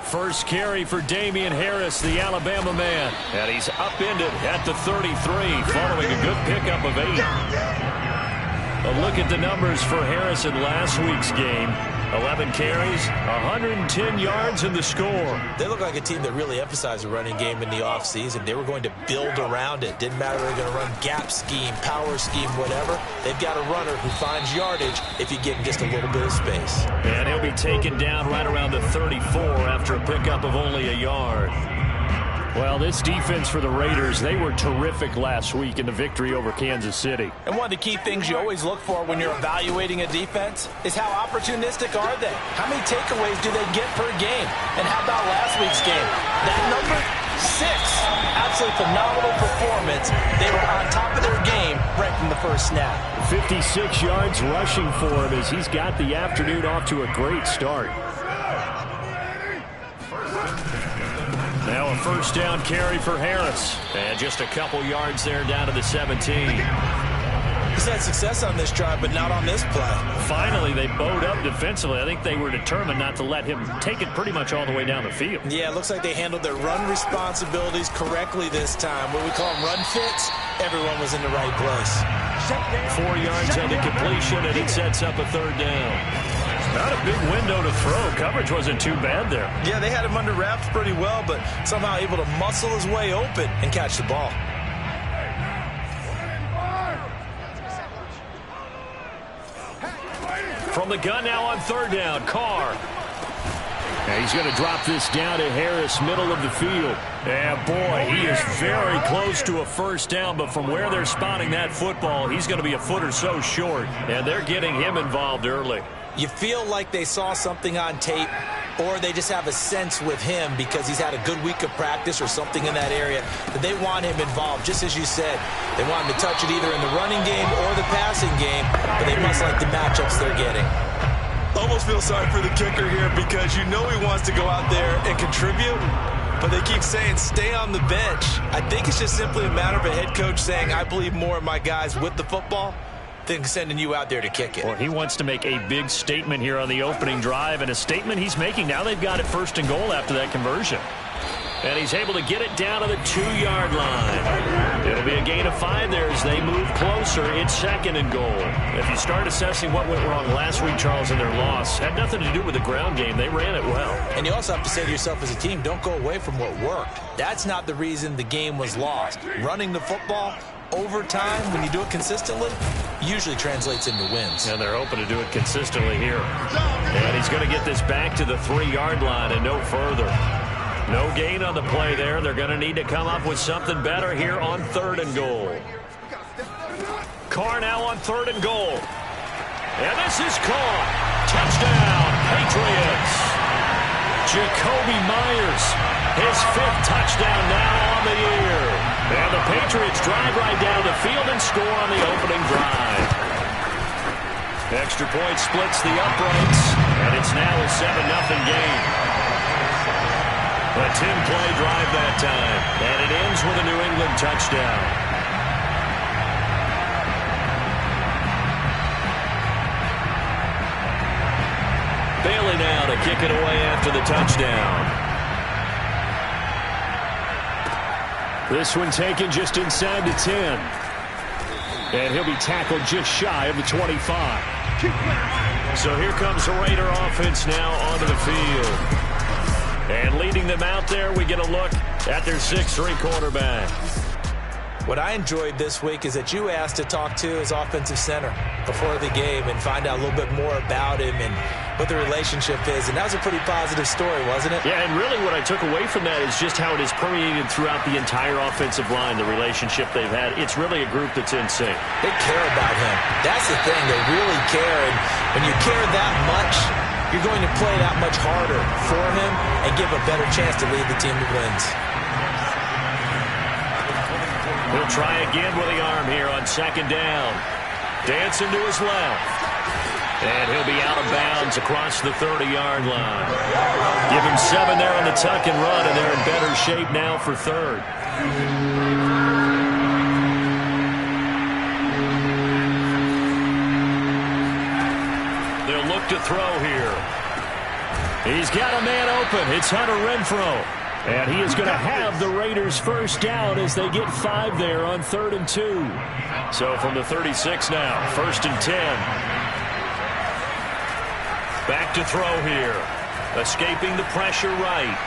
First carry for Damian Harris, the Alabama man. And he's upended at the 33 following a good pickup of 8. A look at the numbers for Harris in last week's game. 11 carries, 110 yards in the score. They look like a team that really emphasized the running game in the offseason. They were going to build around it. Didn't matter if they were going to run gap scheme, power scheme, whatever. They've got a runner who finds yardage if you give him just a little bit of space. And he'll be taken down right around the 34 after a pickup of only a yard. Well, this defense for the Raiders, they were terrific last week in the victory over Kansas City. And one of the key things you always look for when you're evaluating a defense is how opportunistic are they? How many takeaways do they get per game? And how about last week's game? That number 6. Absolutely phenomenal performance. They were on top of their game right from the first snap. 56 yards rushing for him as he's got the afternoon off to a great start. Now a first down carry for Harris. And just a couple yards there down to the 17. He's had success on this drive, but not on this play. Finally, they bowed up defensively. I think they were determined not to let him take it pretty much all the way down the field. Yeah, it looks like they handled their run responsibilities correctly this time. What we call them run fits, everyone was in the right place. 4 yards on the completion, and it sets up a third down. Not a big window to throw. Coverage wasn't too bad there. Yeah, they had him under wraps pretty well, but somehow able to muscle his way open and catch the ball. From the gun now on third down, Carr. Now he's going to drop this down to Harris, middle of the field. And boy, he is very close to a first down, but from where they're spotting that football, he's going to be a foot or so short. And they're getting him involved early. You feel like they saw something on tape, or they just have a sense with him because he's had a good week of practice or something in that area that they want him involved. Just as you said, they want him to touch it either in the running game or the passing game, but they must like the matchups they're getting. Almost feel sorry for the kicker here because you know he wants to go out there and contribute, but they keep saying stay on the bench. I think it's just simply a matter of a head coach saying I believe more in my guys with the football than sending you out there to kick it. Well, he wants to make a big statement here on the opening drive, and a statement he's making. Now they've got it first and goal after that conversion. And he's able to get it down to the 2-yard line. It'll be a gain of 5 there as they move closer. It's second and goal. If you start assessing what went wrong last week, Charles, in their loss, had nothing to do with the ground game. They ran it well. And you also have to say to yourself as a team, don't go away from what worked. That's not the reason the game was lost. Running the football over time, when you do it consistently, usually translates into wins. And they're hoping to do it consistently here. And he's going to get this back to the 3-yard line and no further. No gain on the play there. They're going to need to come up with something better here on third and goal. Carr now on third and goal. And this is caught. Touchdown, Patriots. Jacoby Myers, his 5th touchdown now on the year. And the Patriots drive right down the field and score on the opening drive. Extra point splits the uprights, and it's now a 7-0 game. A 10-play drive that time, and it ends with a New England touchdown. Bailey now to kick it away after the touchdown. This one taken just inside the 10. And he'll be tackled just shy of the 25. So here comes the Raider offense now onto the field. And leading them out there, we get a look at their 6'3" quarterback. What I enjoyed this week is that you asked to talk to his offensive center before the game and find out a little bit more about him and what the relationship is. And that was a pretty positive story, wasn't it? Yeah, and really what I took away from that is just how it is permeated throughout the entire offensive line, the relationship they've had. It's really a group that's in sync. They care about him. That's the thing. They really care. And when you care that much, you're going to play that much harder for him and give a better chance to lead the team to wins. He'll try again with the arm here on second down. Dancing to his left. And he'll be out of bounds across the 30-yard line. Give him 7 there on the tuck and run, and they're in better shape now for third. They'll look to throw here. He's got a man open. It's Hunter Renfrow. And he is going to have the Raiders first down as they get 5 there on 3rd and 2. So from the 36 now, 1st and 10. Back to throw here. Escaping the pressure right.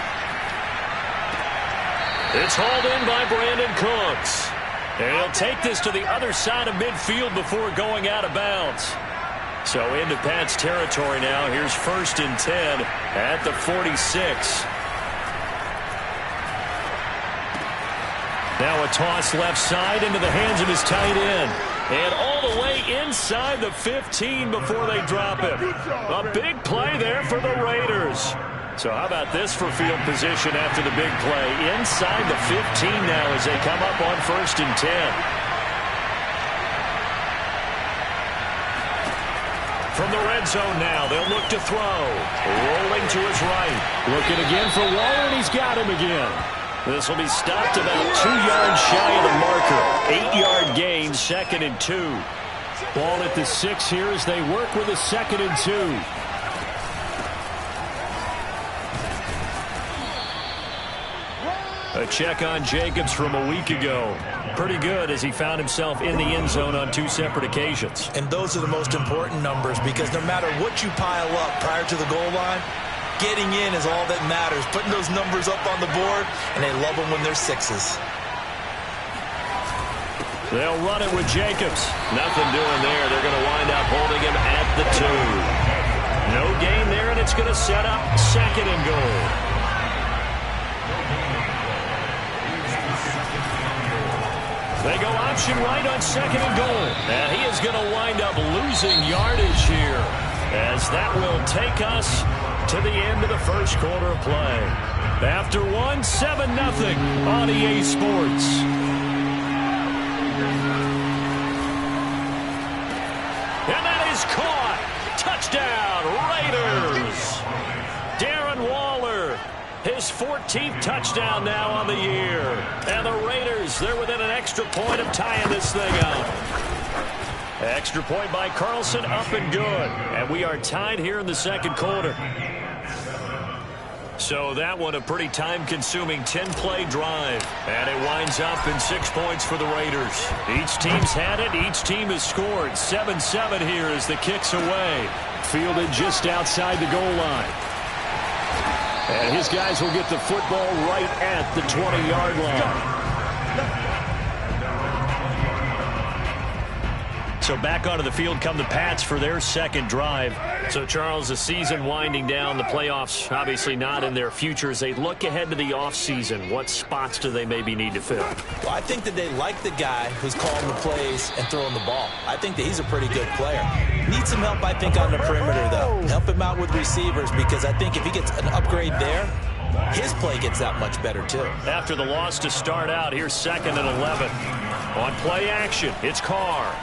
It's hauled in by Brandon Cooks. And he'll take this to the other side of midfield before going out of bounds. So into Pat's territory now. Here's 1st and 10 at the 46. Now a toss left side into the hands of his tight end. And all the way inside the 15 before they drop him. A big play there for the Raiders. So how about this for field position after the big play? Inside the 15 now as they come up on 1st and 10. From the red zone now, they'll look to throw. Rolling to his right. Looking again for Waller, and he's got him again. This will be stopped about 2 yards shy of the marker. 8-yard gain, 2nd and 2. Ball at the 6 here as they work with a 2nd and 2. A check on Jacobs from a week ago. Pretty good as he found himself in the end zone on 2 separate occasions. And those are the most important numbers because no matter what you pile up prior to the goal line, getting in is all that matters. Putting those numbers up on the board, and they love them when they're 6s. They'll run it with Jacobs. Nothing doing there. They're going to wind up holding him at the 2. No gain there, and it's going to set up 2nd and goal. They go option right on 2nd and goal. And he is going to wind up losing yardage here as that will take us to the end of the first quarter of play. After 1, 7-0 on EA Sports. And that is caught. Touchdown, Raiders. Darren Waller, his 14th touchdown now on the year. And the Raiders, they're within an extra point of tying this thing up. Extra point by Carlson, up and good. And we are tied here in the 2nd quarter. So that one a pretty time-consuming 10-play drive. And it winds up in 6 points for the Raiders. Each team's had it. Each team has scored. 7-7 here as the kick's away. Fielded just outside the goal line. And his guys will get the football right at the 20-yard line. So back onto the field come the Pats for their 2nd drive. So, Charles, the season winding down, the playoffs obviously not in their future. As they look ahead to the offseason, what spots do they maybe need to fill? Well, I think that they like the guy who's calling the plays and throwing the ball. I think that he's a pretty good player. Needs some help, I think, on the perimeter, though. Help him out with receivers because I think if he gets an upgrade there, his play gets that much better, too. After the loss to start out, here's 2nd and 11. On play action, it's Carr.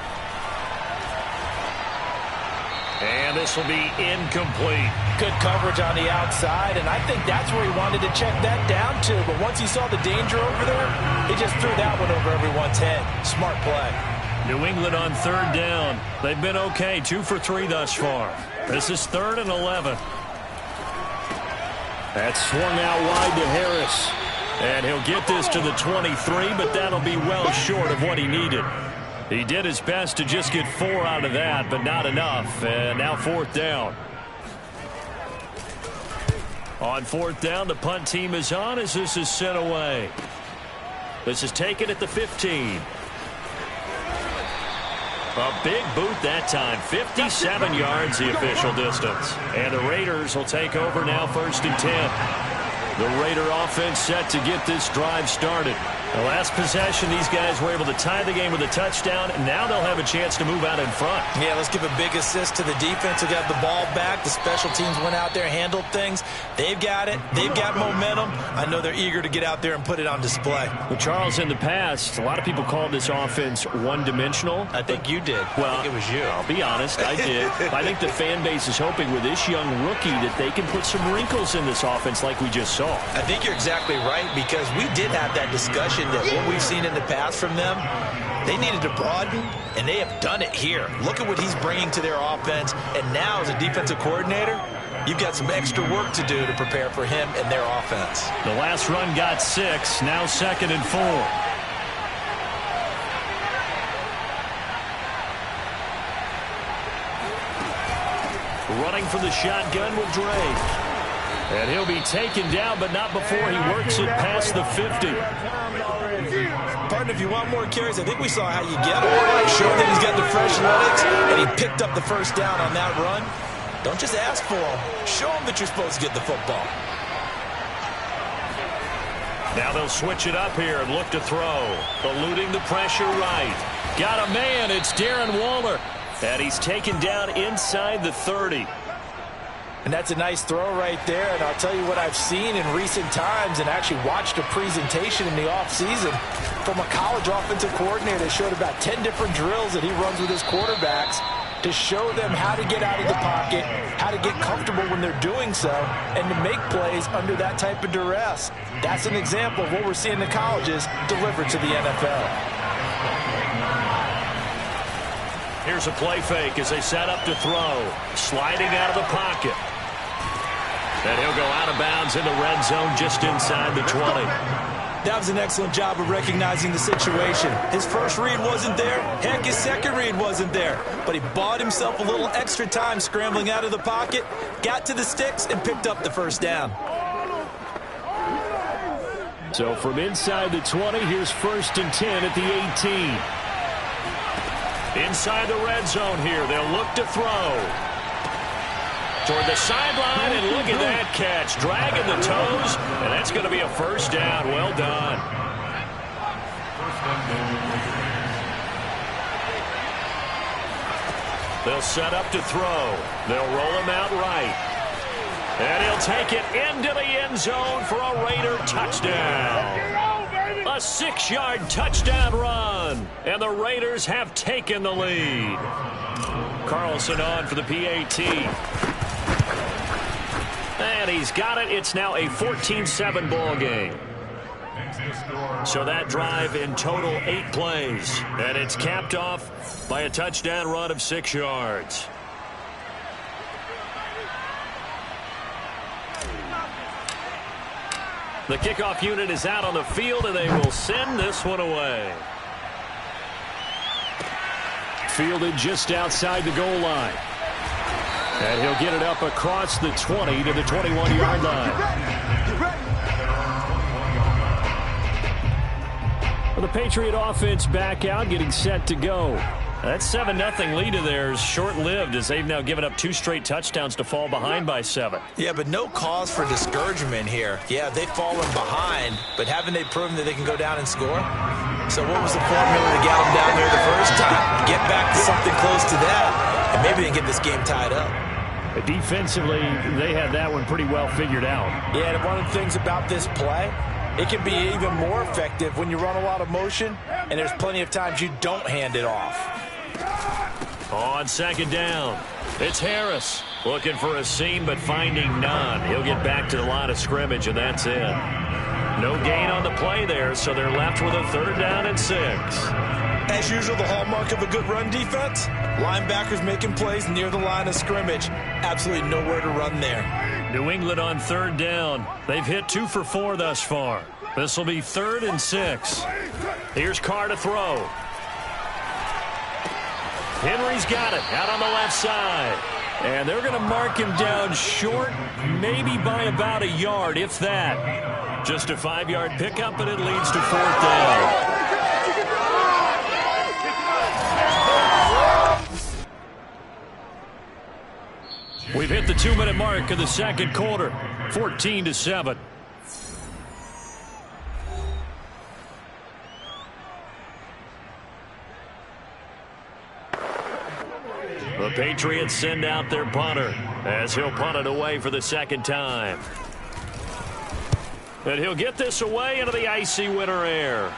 And this will be incomplete. Good coverage on the outside, and I think that's where he wanted to check that down to. But once he saw the danger over there, he just threw that one over everyone's head. Smart play. New England on 3rd down. They've been okay, 2 for 3 thus far. This is 3rd and 11. That's swung out wide to Harris. And he'll get this to the 23, but that'll be well short of what he needed. He did his best to just get 4 out of that, but not enough. And now 4th down. On 4th down, the punt team is on as this is sent away. This is taken at the 15. A big boot that time. 57 yards the official distance. And the Raiders will take over now 1st and 10. The Raider offense set to get this drive started. The last possession, these guys were able to tie the game with a touchdown, and now they'll have a chance to move out in front. Yeah, let's give a big assist to the defense who got the ball back. The special teams went out there, handled things. They've got it. They've got momentum. I know they're eager to get out there and put it on display. Well, Charles, in the past, a lot of people called this offense one-dimensional. I think you did. Well, I think it was you. I'll be honest, I did. I think the fan base is hoping with this young rookie that they can put some wrinkles in this offense like we just saw. I think you're exactly right because we did have that discussion that what we've seen in the past from them, they needed to broaden, and they have done it here. Look at what he's bringing to their offense, and now as a defensive coordinator, you've got some extra work to do to prepare for him and their offense. The last run got 6, now 2nd and 4. Running from the shotgun with Drake. And he'll be taken down, but not before he works it past the 50. Partner, if you want more carries, I think we saw how you get him. Show that he's got the fresh legs, and he picked up the first down on that run. Don't just ask for him. Show him that you're supposed to get the football. Now they'll switch it up here and look to throw. Eluding the pressure right. Got a man. It's Darren Waller. And he's taken down inside the 30. And that's a nice throw right there. And I'll tell you what I've seen in recent times and actually watched a presentation in the offseason from a college offensive coordinator that showed about 10 different drills that he runs with his quarterbacks to show them how to get out of the pocket, how to get comfortable when they're doing so, and to make plays under that type of duress. That's an example of what we're seeing in the colleges delivered to the NFL. Here's a play fake as they set up to throw. Sliding out of the pocket. And he'll go out of bounds in the red zone just inside the 20. That was an excellent job of recognizing the situation. His first read wasn't there. Heck, his second read wasn't there. But he bought himself a little extra time scrambling out of the pocket, got to the sticks, and picked up the first down. So from inside the 20, here's 1st and 10 at the 18. Inside the red zone here, they'll look to throw. Toward the sideline, and look at that catch. Dragging the toes, and that's going to be a first down. Well done. They'll set up to throw. They'll roll him out right. And he'll take it into the end zone for a Raider touchdown. A 6-yard touchdown run, and the Raiders have taken the lead. Carlson on for the PAT. And he's got it. It's now a 14-7 ball game. So that drive in total 8 plays, and it's capped off by a touchdown run of 6 yards. The kickoff unit is out on the field, and they will send this one away. Fielded just outside the goal line. And he'll get it up across the 20 to the 21-yard line. Well, the Patriot offense back out, getting set to go. That 7-0 lead of theirs short-lived as they've now given up 2 straight touchdowns to fall behind by 7. Yeah, but no cause for discouragement here. Yeah, they've fallen behind, but haven't they proven that they can go down and score? So what was the formula to get them down there the first time? Get back to something close to that, and maybe they can get this game tied up. Defensively, they had that one pretty well figured out. Yeah, and one of the things about this play, it can be even more effective when you run a lot of motion, and there's plenty of times you don't hand it off. On 2nd down, it's Harris looking for a seam but finding none. He'll get back to the line of scrimmage, and that's it. No gain on the play there, so they're left with a 3rd down and 6. As usual, the hallmark of a good run defense, linebackers making plays near the line of scrimmage. Absolutely nowhere to run there. New England on 3rd down. They've hit 2 for 4 thus far. This will be 3rd and 6. Here's Carr to throw. Henry's got it out on the left side. And they're going to mark him down short, maybe by about a yard, if that. Just a 5-yard pickup, and it leads to 4th down. We've hit the 2-minute mark of the 2nd quarter, 14-7. The Patriots send out their punter as he'll punt it away for the 2nd time. And he'll get this away into the icy winter air.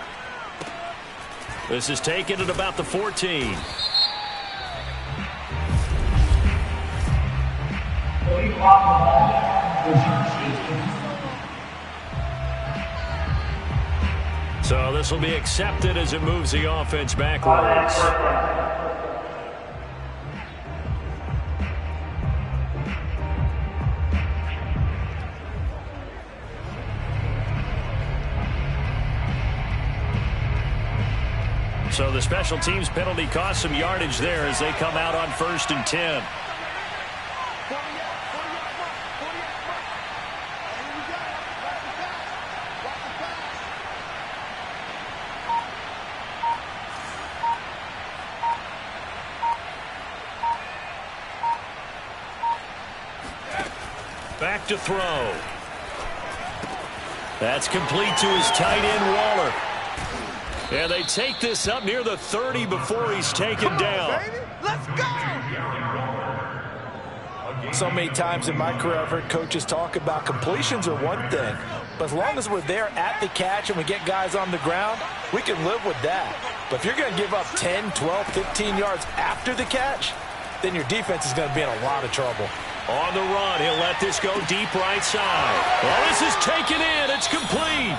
This is taken at about the 14. So this will be accepted as it moves the offense backwards. So the special teams penalty cost some yardage there as they come out on 1st and 10. Back to throw. That's complete to his tight end, Waller. And they take this up near the 30 before he's taken down. Let's go! So many times in my career, I've heard coaches talk about completions are one thing. But as long as we're there at the catch and we get guys on the ground, we can live with that. But if you're going to give up 10, 12, 15 yards after the catch, then your defense is going to be in a lot of trouble. On the run, he'll let this go deep right side. Well, this is taken in. It's complete.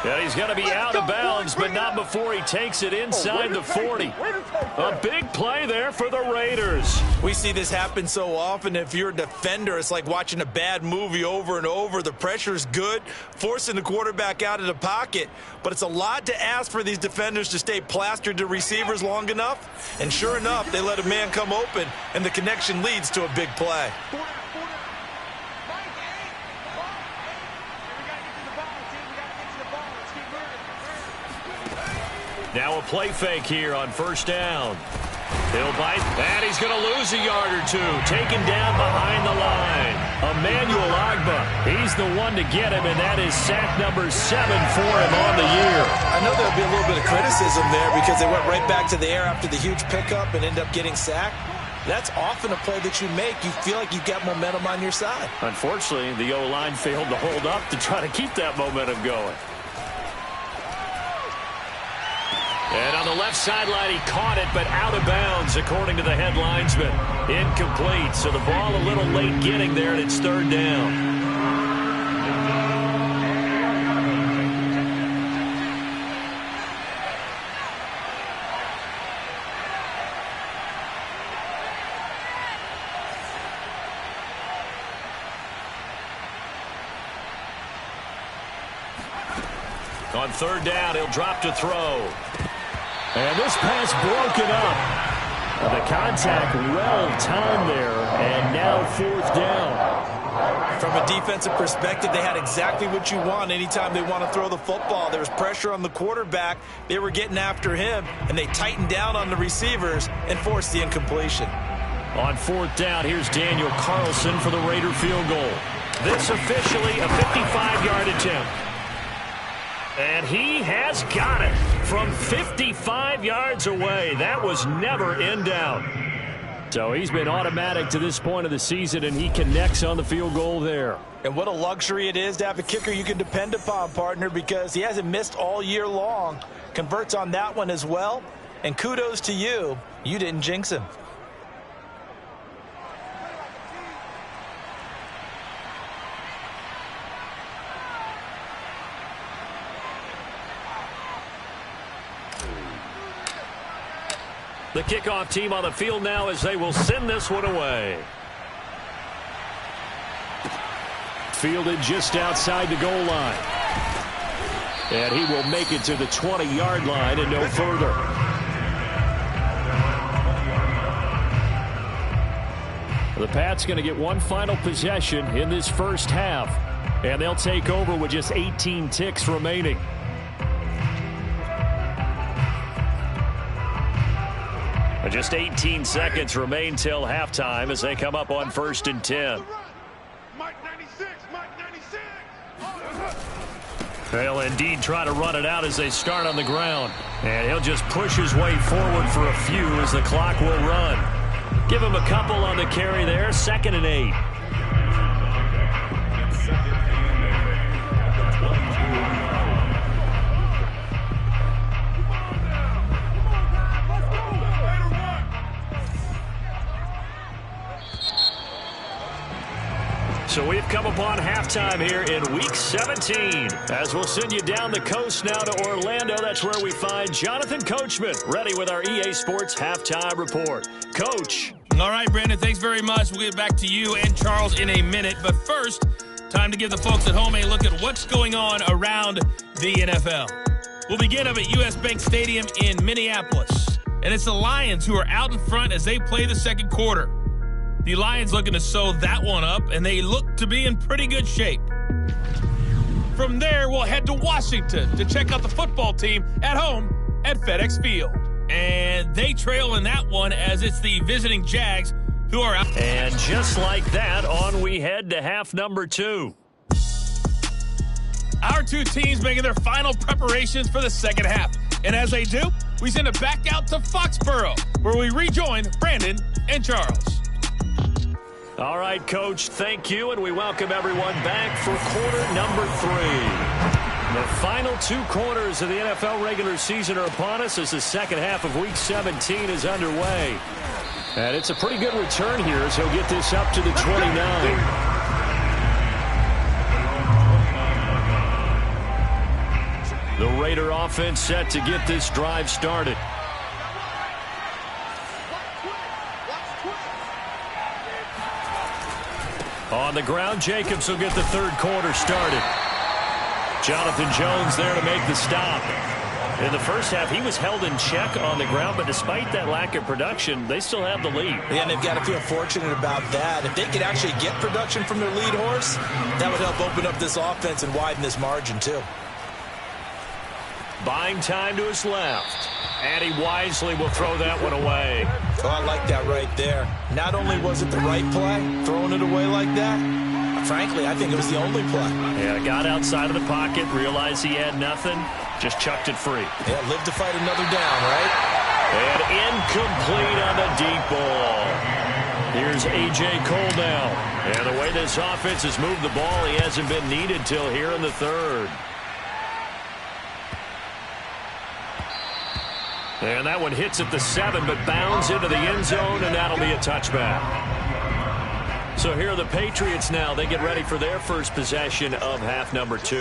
And he's going to be out of bounds, but not before he takes it inside the 40. A big play there for the Raiders. We see this happen so often. If you're a defender, it's like watching a bad movie over and over. The pressure's good, forcing the quarterback out of the pocket. But it's a lot to ask for these defenders to stay plastered to receivers long enough. And sure enough, they let a man come open, and the connection leads to a big play. Now a play fake here on 1st down. He'll bite, and he's going to lose a yard or two. Taken down behind the line. Emmanuel Ogbah, he's the one to get him, and that is sack number 7 for him on the year. I know there'll be a little bit of criticism there because they went right back to the air after the huge pickup and end up getting sacked. That's often a play that you make. You feel like you've got momentum on your side. Unfortunately, the O-line failed to hold up to try to keep that momentum going. And on the left sideline, he caught it, but out of bounds, according to the head linesman. Incomplete, so the ball a little late getting there, and it's 3rd down. On 3rd down, he'll drop to throw. And this pass broken up. The contact well-timed there, and now 4th down. From a defensive perspective, they had exactly what you want anytime they want to throw the football. There was pressure on the quarterback. They were getting after him, and they tightened down on the receivers and forced the incompletion. On 4th down, here's Daniel Carlson for the Raider field goal. This officially a 55-yard attempt. And he has got it from 55 yards away. That was never in doubt. So he's been automatic to this point of the season, and he connects on the field goal there. And what a luxury it is to have a kicker you can depend upon, partner, because he hasn't missed all year long. Converts on that one as well. And kudos to you. You didn't jinx him. The kickoff team on the field now as they will send this one away. Fielded just outside the goal line. And he will make it to the 20-yard line and no further. The Pats going to get one final possession in this first half. And they'll take over with just 18 ticks remaining. Just 18 seconds remain till halftime as they come up on 1st and 10. They'll indeed try to run it out as they start on the ground. And he'll just push his way forward for a few as the clock will run. Give him a couple on the carry there. 2nd and 8. So we've come upon halftime here in Week 17. As we'll send you down the coast now to Orlando, that's where we find Jonathan Coachman ready with our EA Sports Halftime Report. Coach. All right, Brandon, thanks very much. We'll get back to you and Charles in a minute. But first, time to give the folks at home a look at what's going on around the NFL. will begin up at U.S. Bank Stadium in Minneapolis. And it's the Lions who are out in front as they play the second quarter. The Lions looking to sew that one up, and they look to be in pretty good shape. From there, we'll head to Washington to check out the football team at home at FedEx Field. And they trail in that one as it's the visiting Jags who are out. And just like that, on we head to half number 2. Our two teams making their final preparations for the second half. And as they do, we send it back out to Foxborough, where we rejoin Brandon and Charles. All right, Coach, thank you, and we welcome everyone back for quarter number 3. The final 2 quarters of the NFL regular season are upon us as the second half of Week 17 is underway. And it's a pretty good return here as he'll get this up to the 29. The Raider offense set to get this drive started. On the ground, Jacobs will get the third quarter started. Jonathan Jones there to make the stop. In the first half, he was held in check on the ground, but despite that lack of production, they still have the lead. Yeah, and they've got to feel fortunate about that. If they could actually get production from their lead horse, that would help open up this offense and widen this margin, too. Buying time to his left. And he wisely will throw that one away. Oh, I like that right there. Not only was it the right play, throwing it away like that, frankly, I think it was the only play. Yeah, got outside of the pocket, realized he had nothing, just chucked it free. Yeah, live to fight another down, right? And incomplete on the deep ball. Here's A.J. Cole now. And the way this offense has moved the ball, he hasn't been needed till here in the third. And that one hits at the 7, but bounds into the end zone, and that'll be a touchback. So here are the Patriots now. They get ready for their first possession of half number 2.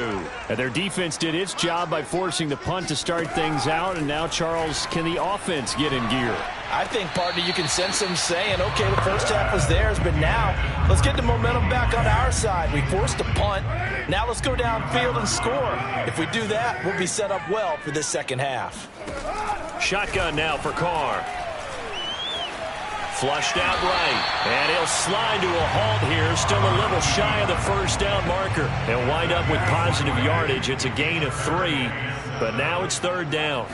And their defense did its job by forcing the punt to start things out, and now, Charles, can the offense get in gear? I think, partner, you can sense them saying, okay, the first half was theirs, but now let's get the momentum back on our side. We forced a punt. Now let's go downfield and score. If we do that, we'll be set up well for this second half. Shotgun now for Carr. Flushed out right. And he'll slide to a halt here. Still a little shy of the first down marker. He'll wind up with positive yardage. It's a gain of 3. But now it's third down.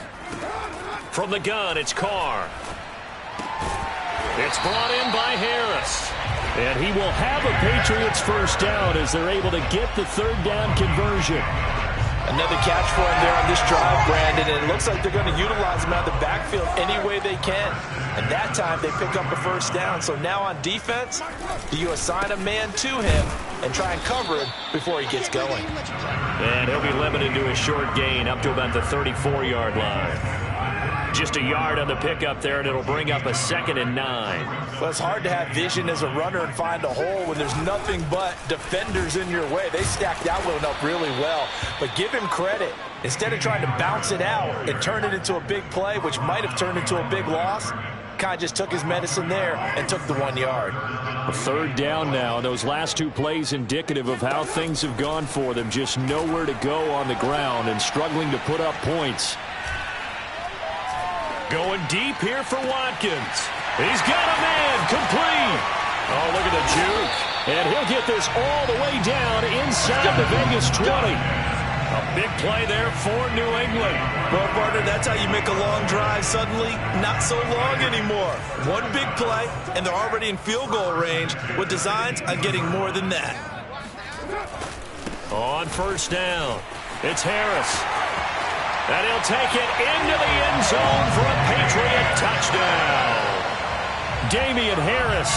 From the gun, it's Carr. It's brought in by Harris. And he will have a Patriots first down as they're able to get the third down conversion. Another catch for him there on this drive, Brandon, and it looks like they're going to utilize him out of the backfield any way they can. And that time they pick up the first down. So now on defense, do you assign a man to him and try and cover him before he gets going? And he'll be limited to a short gain up to about the 34-yard line. Just a yard on the pickup there, and it'll bring up a 2nd and 9. Well, it's hard to have vision as a runner and find a hole when there's nothing but defenders in your way. They stacked that one up really well. But give him credit. Instead of trying to bounce it out and turn it into a big play, which might have turned into a big loss, kind of just took his medicine there and took the 1 yard. A third down now. Those last 2 plays indicative of how things have gone for them. Just nowhere to go on the ground and struggling to put up points. Going deep here for Watkins. He's got a man complete. Oh, look at the juke. And he'll get this all the way down inside the Vegas 20. A big play there for New England. Well, partner, that's how you make a long drive suddenly not so long anymore. One big play, and they're already in field goal range with designs on getting more than that. On first down, it's Harris. And he'll take it into the end zone for a Patriot touchdown. Damian Harris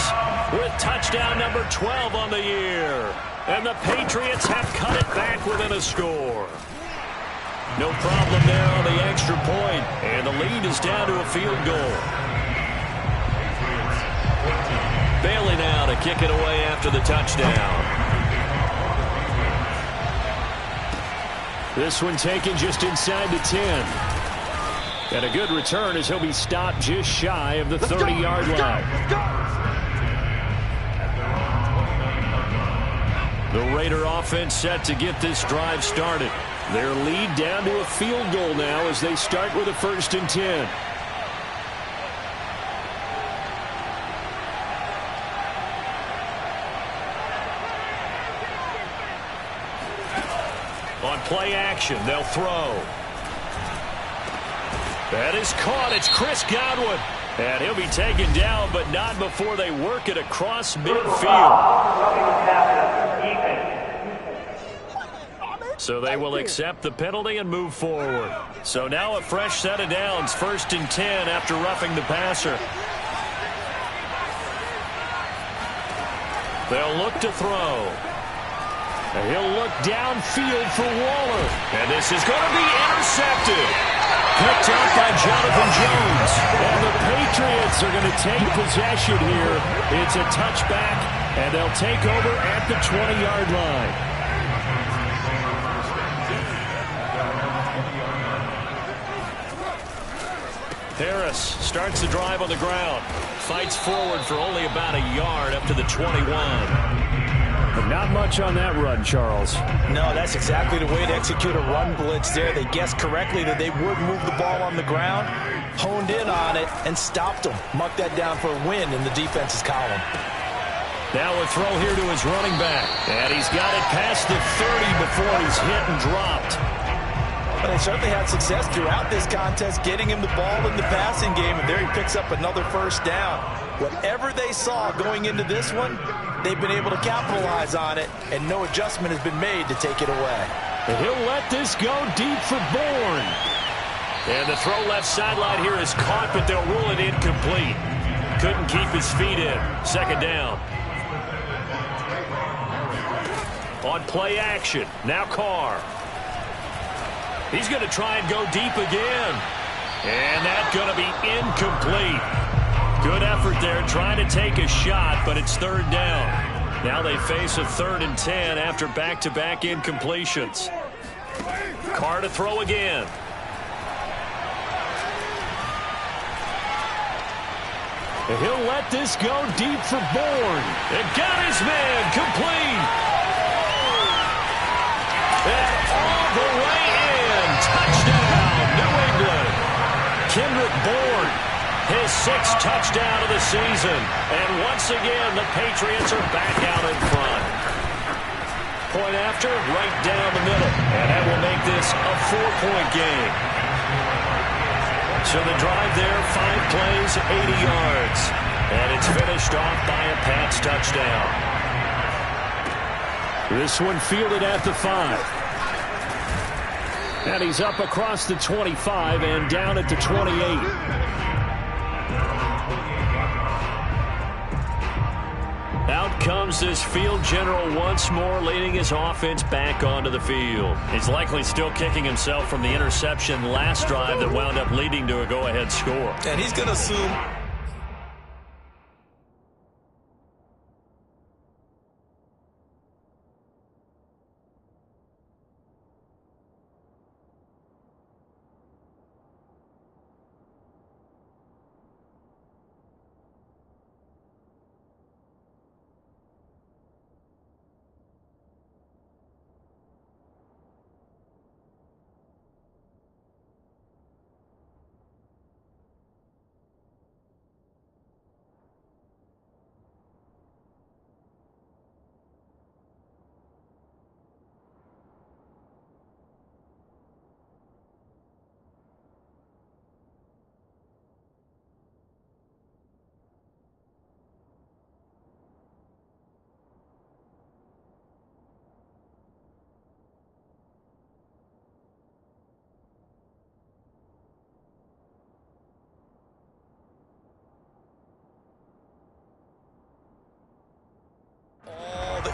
with touchdown number 12 on the year. And the Patriots have cut it back within a score. No problem there on the extra point. And the lead is down to a field goal. Bailey now to kick it away after the touchdown. This one taken just inside the 10. And a good return as he'll be stopped just shy of the 30-yard line. The Raider offense set to get this drive started. Their lead down to a field goal now as they start with a 1st and 10. On play action, they'll throw. That is caught. It's Chris Godwin. And he'll be taken down, but not before they work it across midfield. So they will accept the penalty and move forward. So now a fresh set of downs, 1st and 10 after roughing the passer. They'll look to throw. And he'll look downfield for Waller. And this is going to be intercepted. Picked up by Jonathan Jones. And the Patriots are going to take possession here. It's a touchback, and they'll take over at the 20-yard line. Harris starts the drive on the ground. Fights forward for only about a yard up to the 21. But not much on that run, Charles. No, that's exactly the way to execute a run blitz there. They guessed correctly that they would move the ball on the ground, honed in on it, and stopped them. Marked that down for a win in the defense's column. Now a throw here to his running back. And he's got it past the 30 before he's hit and dropped. But they certainly had success throughout this contest getting him the ball in the passing game, and there he picks up another 1st down. Whatever they saw going into this one, they've been able to capitalize on it, and no adjustment has been made to take it away. And he'll let this go deep for Bourne. And the throw left sideline here is caught, but they'll rule it incomplete. Couldn't keep his feet in. 2nd down. On play action, now Carr. He's going to try and go deep again. And that's going to be incomplete. Good effort there trying to take a shot, but it's 3rd down. Now they face a 3rd and 10 after back-to-back incompletions. Carr to throw again. And he'll let this go deep for Bourne. And got his man complete. And all the way in. Touchdown, New England. Kendrick Bourne, his 6th touchdown of the season. And once again, the Patriots are back out in front. Point after, right down the middle. And that will make this a 4-point game. So the drive there, 5 plays, 80 yards. And it's finished off by a Pats touchdown. This one fielded at the 5. And he's up across the 25 and down at the 28. Out comes this field general once more, leading his offense back onto the field. He's likely still kicking himself from the interception last drive that wound up leading to a go-ahead score. And he's going to assume...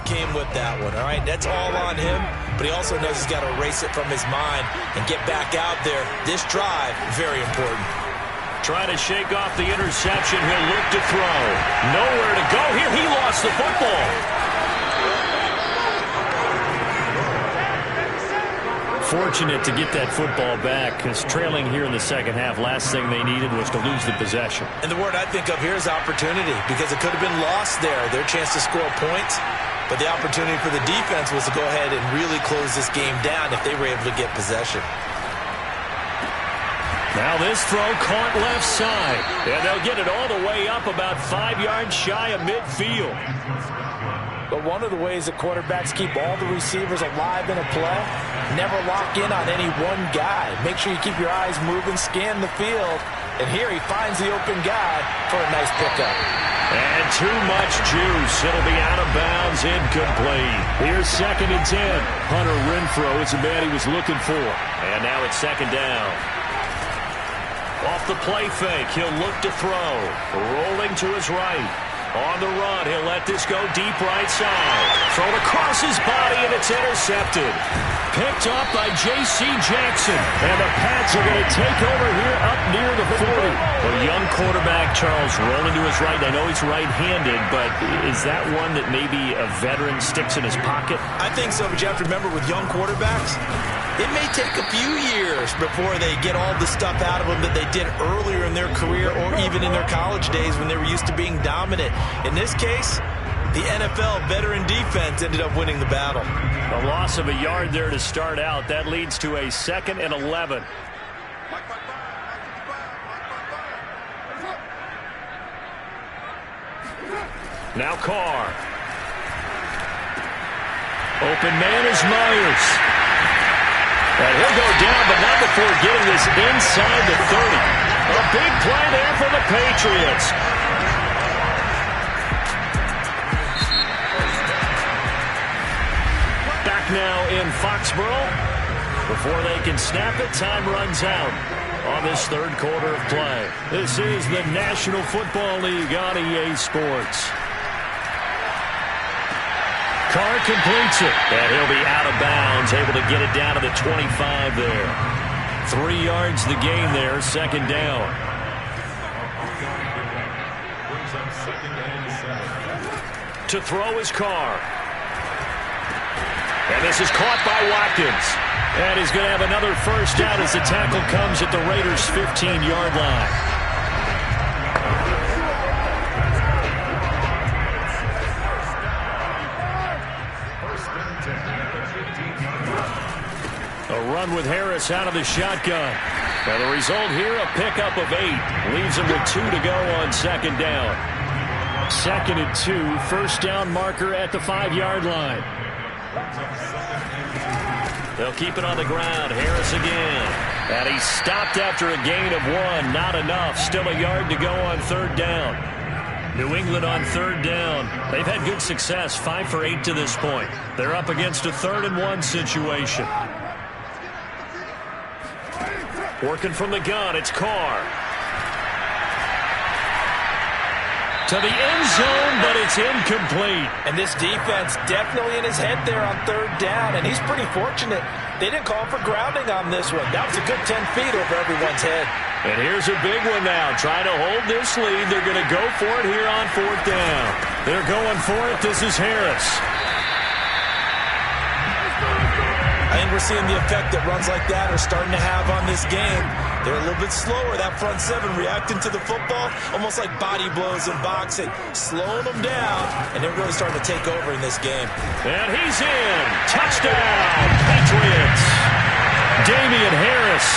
came with that one, all right? That's all on him, but he also knows he's got to erase it from his mind and get back out there. This drive, very important. Trying to shake off the interception. He'll look to throw. Nowhere to go here. He lost the football. Fortunate to get that football back, because trailing here in the second half, last thing they needed was to lose the possession. And the word I think of here is opportunity, because it could have been lost there. Their chance to score points. But the opportunity for the defense was to go ahead and really close this game down if they were able to get possession. Now this throw caught left side. And they'll get it all the way up about 5 yards shy of midfield. But one of the ways that quarterbacks keep all the receivers alive in a play, never lock in on any one guy. Make sure you keep your eyes moving, scan the field. And here he finds the open guy for a nice pickup. And too much juice. It'll be out of bounds, incomplete. Here's 2nd and 10. Hunter Renfrow is the man he was looking for. And now it's 2nd down. Off the play fake, he'll look to throw. Rolling to his right. On the run, he'll let this go deep right side. Thrown across his body, and it's intercepted. Picked up by J.C. Jackson. And the Pats are going to take over here up near the 40. A young quarterback, Charles, rolling to his right. I know he's right-handed, but is that one that maybe a veteran sticks in his pocket? I think so, but you have to remember with young quarterbacks, it may take a few years before they get all the stuff out of them that they did earlier in their career or even in their college days when they were used to being dominant. In this case, the NFL veteran defense ended up winning the battle. A loss of a yard there to start out. That leads to a 2nd and 11. Now Carr. Open man is Myers. And he'll go down, but not before getting this inside the 30. A big play there for the Patriots. Back now in Foxborough. Before they can snap it, time runs out on this 3rd quarter of play. This is the National Football League on EA Sports. Carr completes it, and he'll be out of bounds, able to get it down to the 25 there. 3 yards the gain there, 2nd down. To throw is Carr. And this is caught by Watkins. And he's going to have another first down as the tackle comes at the Raiders' 15-yard line. A run with Harris out of the shotgun. Now the result here, a pickup of 8. Leaves him with 2 to go on 2nd down. 2nd and 2, first down marker at the 5-yard line. They'll keep it on the ground. Harris again. And he stopped after a gain of 1. Not enough. Still a yard to go on 3rd down. New England on 3rd down. They've had good success, 5 for 8 to this point. They're up against a 3rd and 1 situation. Working from the gun, it's Carr. To the end zone, but it's incomplete. And this defense definitely in his head there on 3rd down, and he's pretty fortunate. They didn't call for grounding on this one. That was a good 10 feet over everyone's head. And here's a big one now. Trying to hold this lead. They're going to go for it here on 4th down. They're going for it. This is Harris. I think we're seeing the effect that runs like that are starting to have on this game. They're a little bit slower, that front 7, reacting to the football, almost like body blows in boxing, slowing them down, and they're really starting to take over in this game. And he's in. Touchdown, Patriots. Damian Harris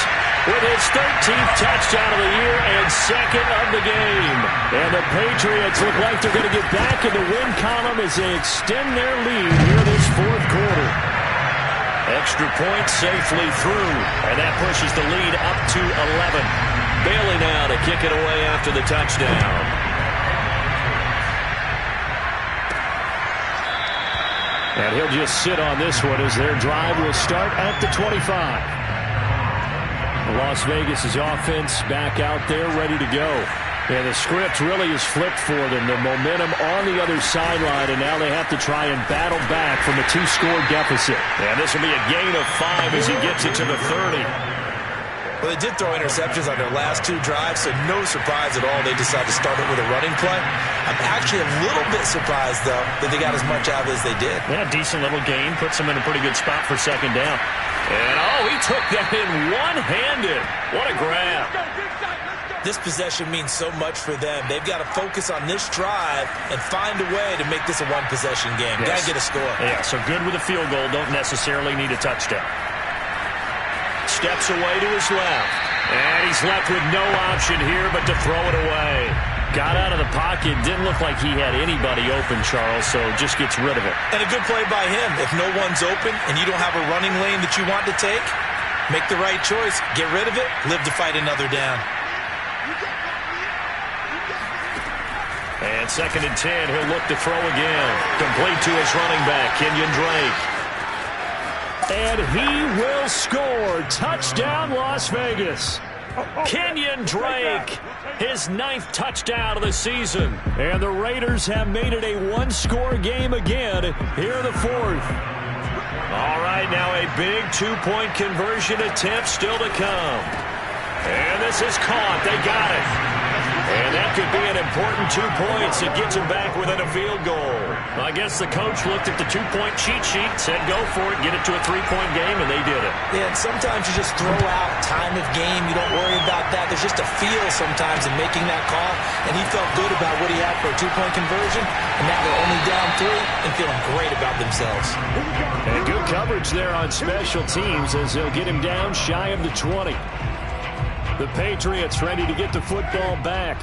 with his 13th touchdown of the year and 2nd of the game. And the Patriots look like they're going to get back in the win column as they extend their lead here this 4th quarter. Extra point safely through, and that pushes the lead up to 11. Bailey now to kick it away after the touchdown. And he'll just sit on this one as their drive will start at the 25. Las Vegas' offense back out there ready to go. And the script really is flipped for them. The momentum on the other sideline, and now they have to try and battle back from a 2-score deficit. And this will be a gain of 5 as he gets it to the 30. Well, they did throw interceptions on their last 2 drives, so no surprise at all they decided to start it with a running play. I'm actually a little bit surprised, though, that they got as much out of it as they did. Yeah, decent little gain. Puts them in a pretty good spot for 2nd down. And, he took that in one-handed. What a grab. This possession means so much for them. They've got to focus on this drive and find a way to make this a one-possession game. Yes. Got to get a score. Yeah, so good with a field goal. Don't necessarily need a touchdown. Steps away to his left. And he's left with no option here but to throw it away. Got out of the pocket. Didn't look like he had anybody open, Charles, so just gets rid of it. And a good play by him. If no one's open and you don't have a running lane that you want to take, make the right choice. Get rid of it. Live to fight another down. And 2nd and 10, he'll look to throw again. Complete to his running back, Kenyon Drake. And he will score. Touchdown, Las Vegas. Kenyon Drake, his 9th touchdown of the season. And the Raiders have made it a one-score game again here in the 4th. All right, now a big two-point conversion attempt still to come. And this is caught. They got it. And that could be an important 2 points. It gets him back within a field goal. I guess the coach looked at the two-point cheat sheet, said go for it, get it to a three-point game, and they did it. Yeah, and sometimes you just throw out time of game. You don't worry about that. There's just a feel sometimes in making that call, and he felt good about what he had for a two-point conversion, and now they're only down 3 and feeling great about themselves. And good coverage there on special teams as they'll get him down shy of the 20. The Patriots ready to get the football back.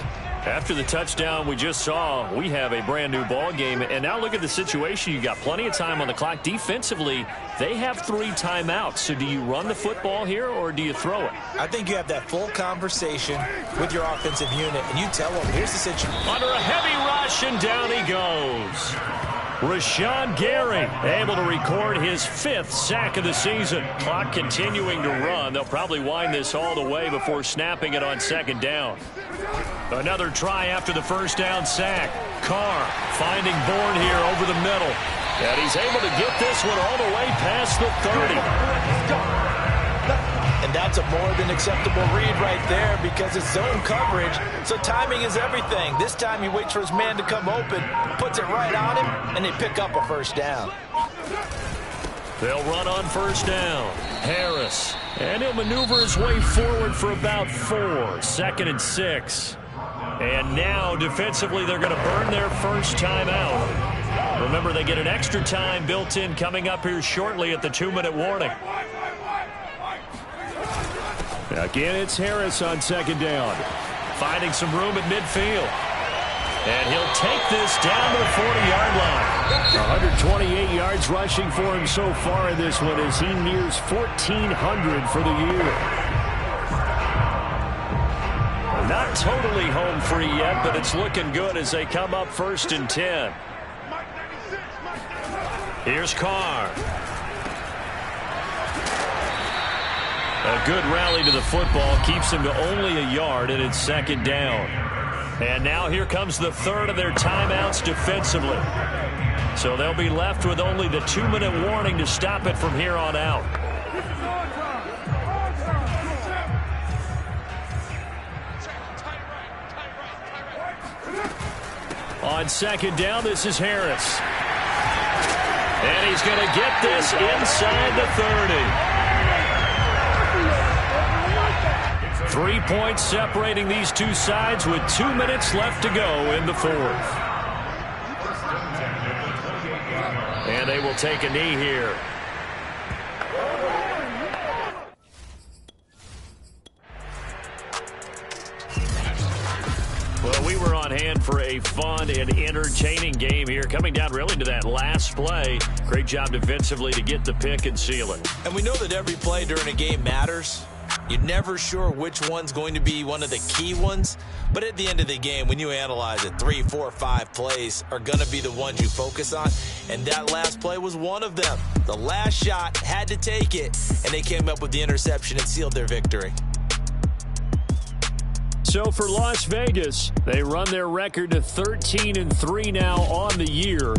After the touchdown we just saw, we have a brand new ball game. And now look at the situation. You got plenty of time on the clock. Defensively, they have 3 timeouts. So do you run the football here or do you throw it? I think you have that full conversation with your offensive unit, and you tell them, here's the situation. Under a heavy rush, and down he goes. Rashawn Gary able to record his 5th sack of the season. Clock continuing to run. They'll probably wind this all the way before snapping it on 2nd down. Another try after the first down sack. Carr finding Bourne here over the middle. And he's able to get this one all the way past the 30. And that's a more than acceptable read right there because it's zone coverage, so timing is everything. This time he waits for his man to come open, puts it right on him, and they pick up a first down. They'll run on first down. Harris. And he'll maneuver his way forward for about 4. 2nd and 6. And now defensively they're going to burn their first timeout. Remember, they get an extra time built in coming up here shortly at the 2-minute warning. Again, it's Harris on 2nd down. Finding some room at midfield. And he'll take this down to the 40-yard line. 128 yards rushing for him so far in this one as he nears 1,400 for the year. Not totally home free yet, but it's looking good as they come up 1st and 10. Here's Carr. A good rally to the football keeps him to only a yard, and it's 2nd down. And now here comes the 3rd of their timeouts defensively. So they'll be left with only the 2-minute warning to stop it from here on out. On 2nd down, this is Harris. And he's going to get this inside the 30. 3 points separating these two sides with 2 minutes left to go in the 4th. And they will take a knee here. Well, we were on hand for a fun and entertaining game here. Coming down really to that last play. Great job defensively to get the pick and seal it. And we know that every play during a game matters. You're never sure which one's going to be one of the key ones. But at the end of the game, when you analyze it, 3, 4, 5 plays are going to be the ones you focus on. And that last play was one of them. The last shot had to take it, and they came up with the interception and sealed their victory. So for Las Vegas, they run their record to 13-3 now on the year.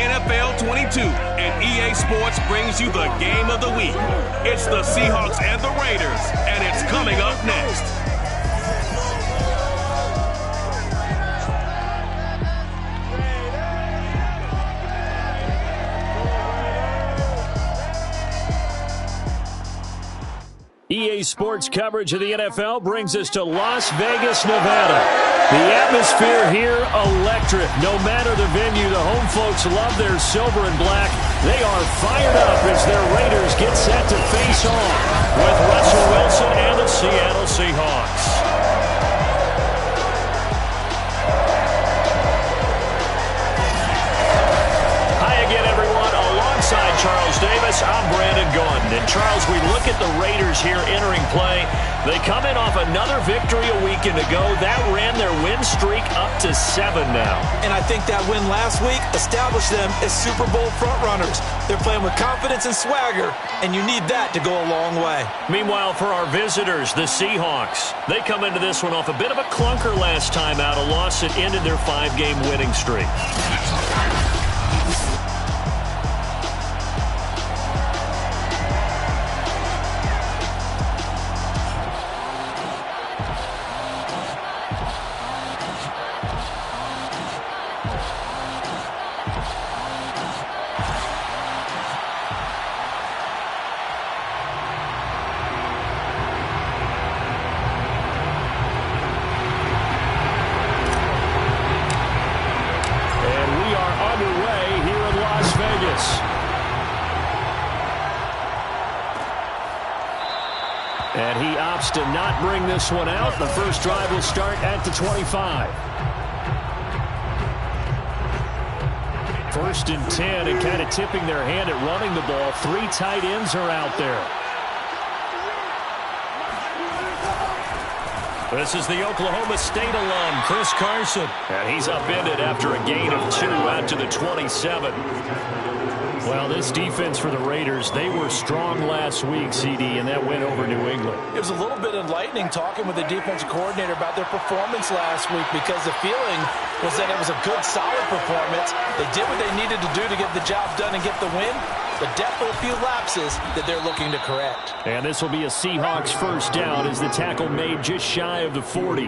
NFL 22, and EA Sports brings you the game of the week. It's the Seahawks and the Raiders, and it's coming up next. EA Sports coverage of the NFL brings us to Las Vegas, Nevada. The atmosphere here, electric. No matter the venue, the home folks love their silver and black. They are fired up as their Raiders get set to face off with Russell Wilson and the Seattle Seahawks. Alongside Charles Davis, I'm Brandon Gaudin. And Charles, we look at the Raiders here entering play. They come in off another victory a weekend ago. That ran their win streak up to 7 now. And I think that win last week established them as Super Bowl frontrunners. They're playing with confidence and swagger, and you need that to go a long way. Meanwhile, for our visitors, the Seahawks, they come into this one off a bit of a clunker last time out, a loss that ended their 5-game winning streak. And he opts to not bring this one out. The first drive will start at the 25. First and 10, and kind of tipping their hand at running the ball. 3 tight ends are out there. This is the Oklahoma State alum, Chris Carson. And he's upended after a gain of 2 out to the 27. Well, this defense for the Raiders, they were strong last week, CD, and that went over New England. It was a little bit enlightening talking with the defensive coordinator about their performance last week, because the feeling was that it was a good, solid performance. They did what they needed to do to get the job done and get the win, but definitely a few lapses that they're looking to correct. And this will be a Seahawks first down as the tackle made just shy of the 40.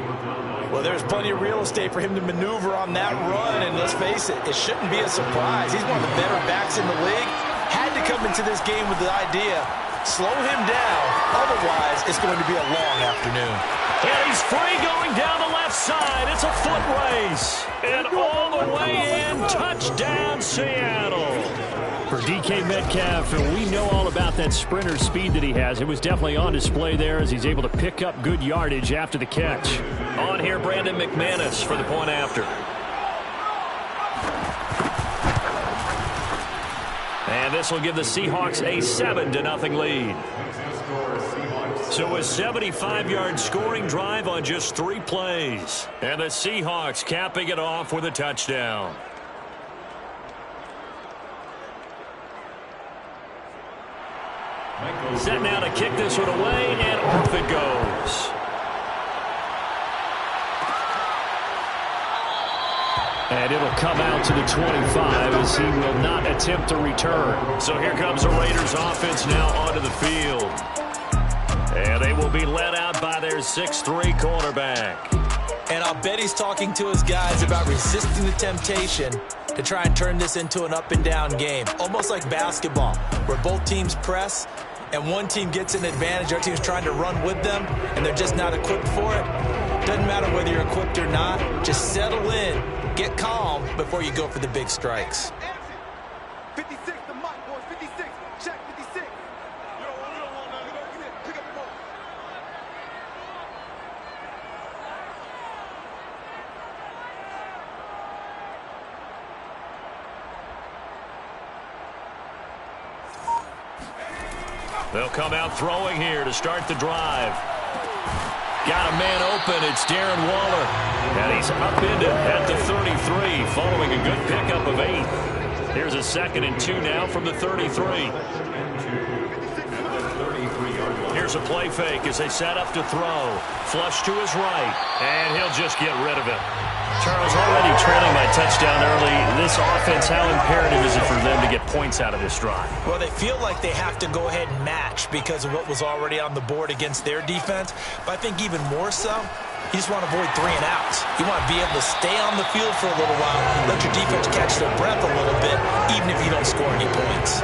Well, there's plenty of real estate for him to maneuver on that run, and let's face it, it shouldn't be a surprise. He's one of the better backs in the league. Had to come into this game with the idea, slow him down, otherwise it's going to be a long afternoon. And he's free going down the left side. It's a foot race. And all the way in, touchdown Seattle. For DK Metcalf, and we know all about that sprinter speed that he has. It was definitely on display there as he's able to pick up good yardage after the catch. On here, Brandon McManus for the point after. And this will give the Seahawks a 7-0 lead. So a 75-yard scoring drive on just 3 plays. And the Seahawks capping it off with a touchdown. Set now to kick this one away, and off it goes. And it'll come out to the 25 as he will not attempt to return. So here comes the Raiders offense now onto the field. And they will be led out by their 6'3 quarterback. And I'll bet he's talking to his guys about resisting the temptation to try and turn this into an up-and-down game. Almost like basketball, where both teams press, and one team gets an advantage, our team's trying to run with them, and they're just not equipped for it. Doesn't matter whether you're equipped or not. Just settle in, get calm before you go for the big strikes. 56, the mic, boys, 56. Check 56. Pick up the ball. They'll come out throwing here to start the drive. Got a man open. It's Darren Waller. And he's upended at the 33 following a good pickup of 8. Here's a 2nd and 2 now from the 33. Here's a play fake as they set up to throw. Flush to his right. And he'll just get rid of it. Charles, already trailing by touchdown early. This offense, how imperative is it for them to get points out of this drive? Well, they feel like they have to go ahead and match because of what was already on the board against their defense. But I think even more so, you just want to avoid 3 and outs. You want to be able to stay on the field for a little while, let your defense catch their breath a little bit, even if you don't score any points.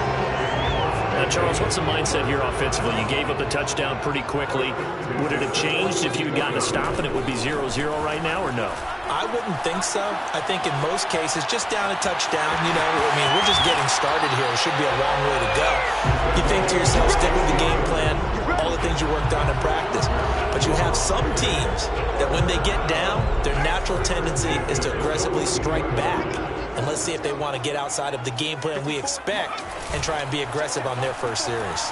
Now, Charles, what's the mindset here offensively? You gave up the touchdown pretty quickly. Would it have changed if you had gotten a stop and it would be 0-0 right now, or no? I wouldn't think so. I think in most cases, just down a touchdown, we're just getting started here. It should be a long way to go. You think to yourself, stick with the game plan, all the things you worked on in practice. But you have some teams that when they get down, their natural tendency is to aggressively strike back. And let's see if they want to get outside of the game plan we expect and try and be aggressive on their first series.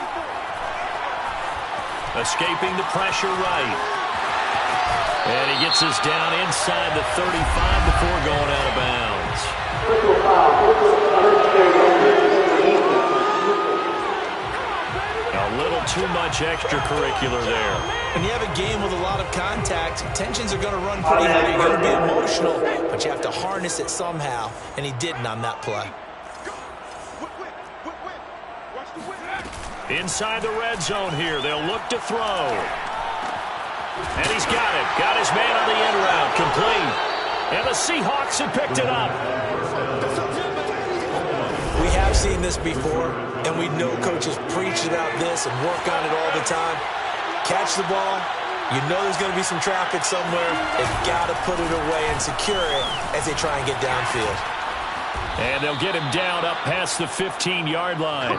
Escaping the pressure right. And he gets us down inside the 35 before going out of bounds. A little too much extracurricular there. When you have a game with a lot of contact, tensions are going to run pretty high. You're going to be emotional, but you have to harness it somehow, and he didn't on that play. Inside the red zone here. They'll look to throw. And he's got it. Got his man on the end route. Complete. And the Seahawks have picked it up. We have seen this before, and we know coaches preach about this and work on it all the time. Catch the ball. You know there's going to be some traffic somewhere. They've got to put it away and secure it as they try and get downfield. And they'll get him down up past the 15-yard line.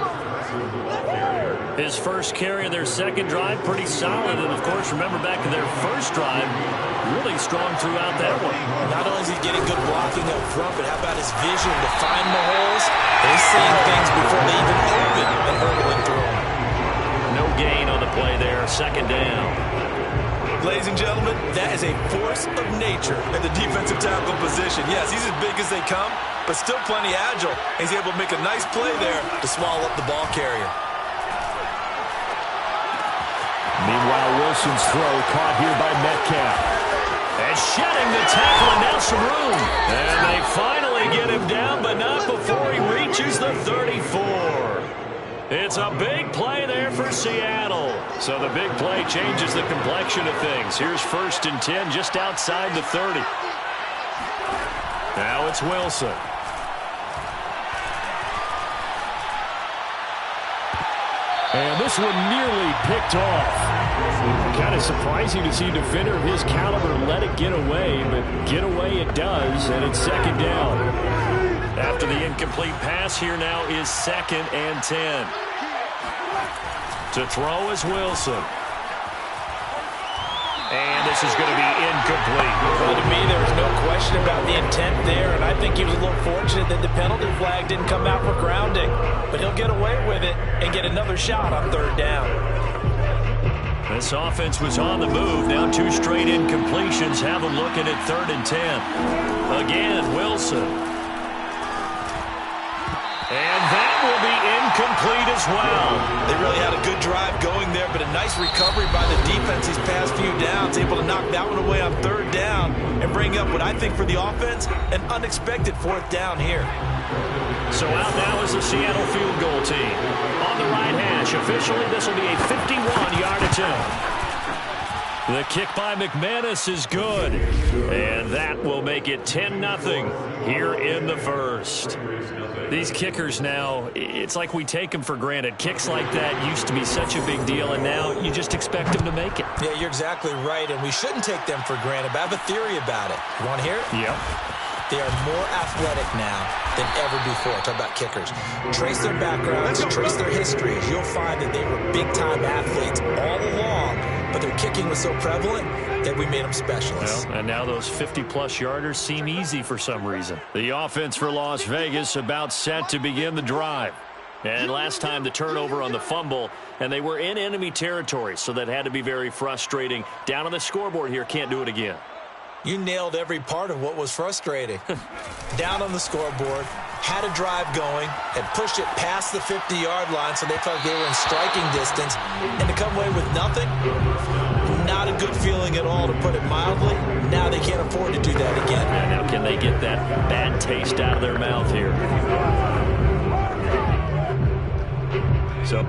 His first carry of their second drive, pretty solid. And, of course, remember back in their first drive, really strong throughout that one. Not only is he getting good blocking up front, but how about his vision to find the holes? He's seeing things before they even open and hurdling through them. No gain on the play there, second down. Ladies and gentlemen, that is a force of nature at the defensive tackle position. Yes, he's as big as they come, but still plenty agile. He's able to make a nice play there to swallow up the ball carrier. Meanwhile, Wilson's throw caught here by Metcalf. And shedding the tackle, and now some room. And they finally get him down, but not before he reaches the 34. It's a big play there for Seattle. So the big play changes the complexion of things. Here's 1st and 10 just outside the 30. Now it's Wilson. And this one nearly picked off. Kind of surprising to see a defender of his caliber let it get away, but get away it does, and it's second down. After the incomplete pass, here now is 2nd and 10. To throw is Wilson. And this is going to be incomplete. Well, to me, there was no question about the intent there, and I think he was a little fortunate that the penalty flag didn't come out for grounding. But he'll get away with it and get another shot on 3rd down. This offense was on the move. Now 2 straight incompletions have them looking at 3rd and 10. Again, Wilson. And that will be incomplete as well. They really had a good drive going there, but a nice recovery by the defense these past few downs, able to knock that one away on 3rd down and bring up what I think for the offense, an unexpected 4th down here. So out now is the Seattle field goal team. On the right hash, officially this will be a 51-yard attempt. The kick by McManus is good. And that will make it 10-0 here in the first. These kickers now, it's like we take them for granted. Kicks like that used to be such a big deal, and now you just expect them to make it. Yeah, you're exactly right, and we shouldn't take them for granted. But I have a theory about it. You want to hear it? Yep. They are more athletic now than ever before. Talk about kickers. Trace their backgrounds, trace their histories. You'll find that they were big-time athletes all along, but their kicking was so prevalent that we made them specialists. Well, and now those 50-plus yarders seem easy for some reason. The offense for Las Vegas about set to begin the drive. And last time the turnover on the fumble, and they were in enemy territory, so that had to be very frustrating. Down on the scoreboard here, can't do it again. You nailed every part of what was frustrating. Down on the scoreboard, had a drive going, and pushed it past the 50-yard line so they felt they were in striking distance, and to come away with nothing, not a good feeling at all, to put it mildly. Now they can't afford to do that again. And now can they get that bad taste out of their mouth here? So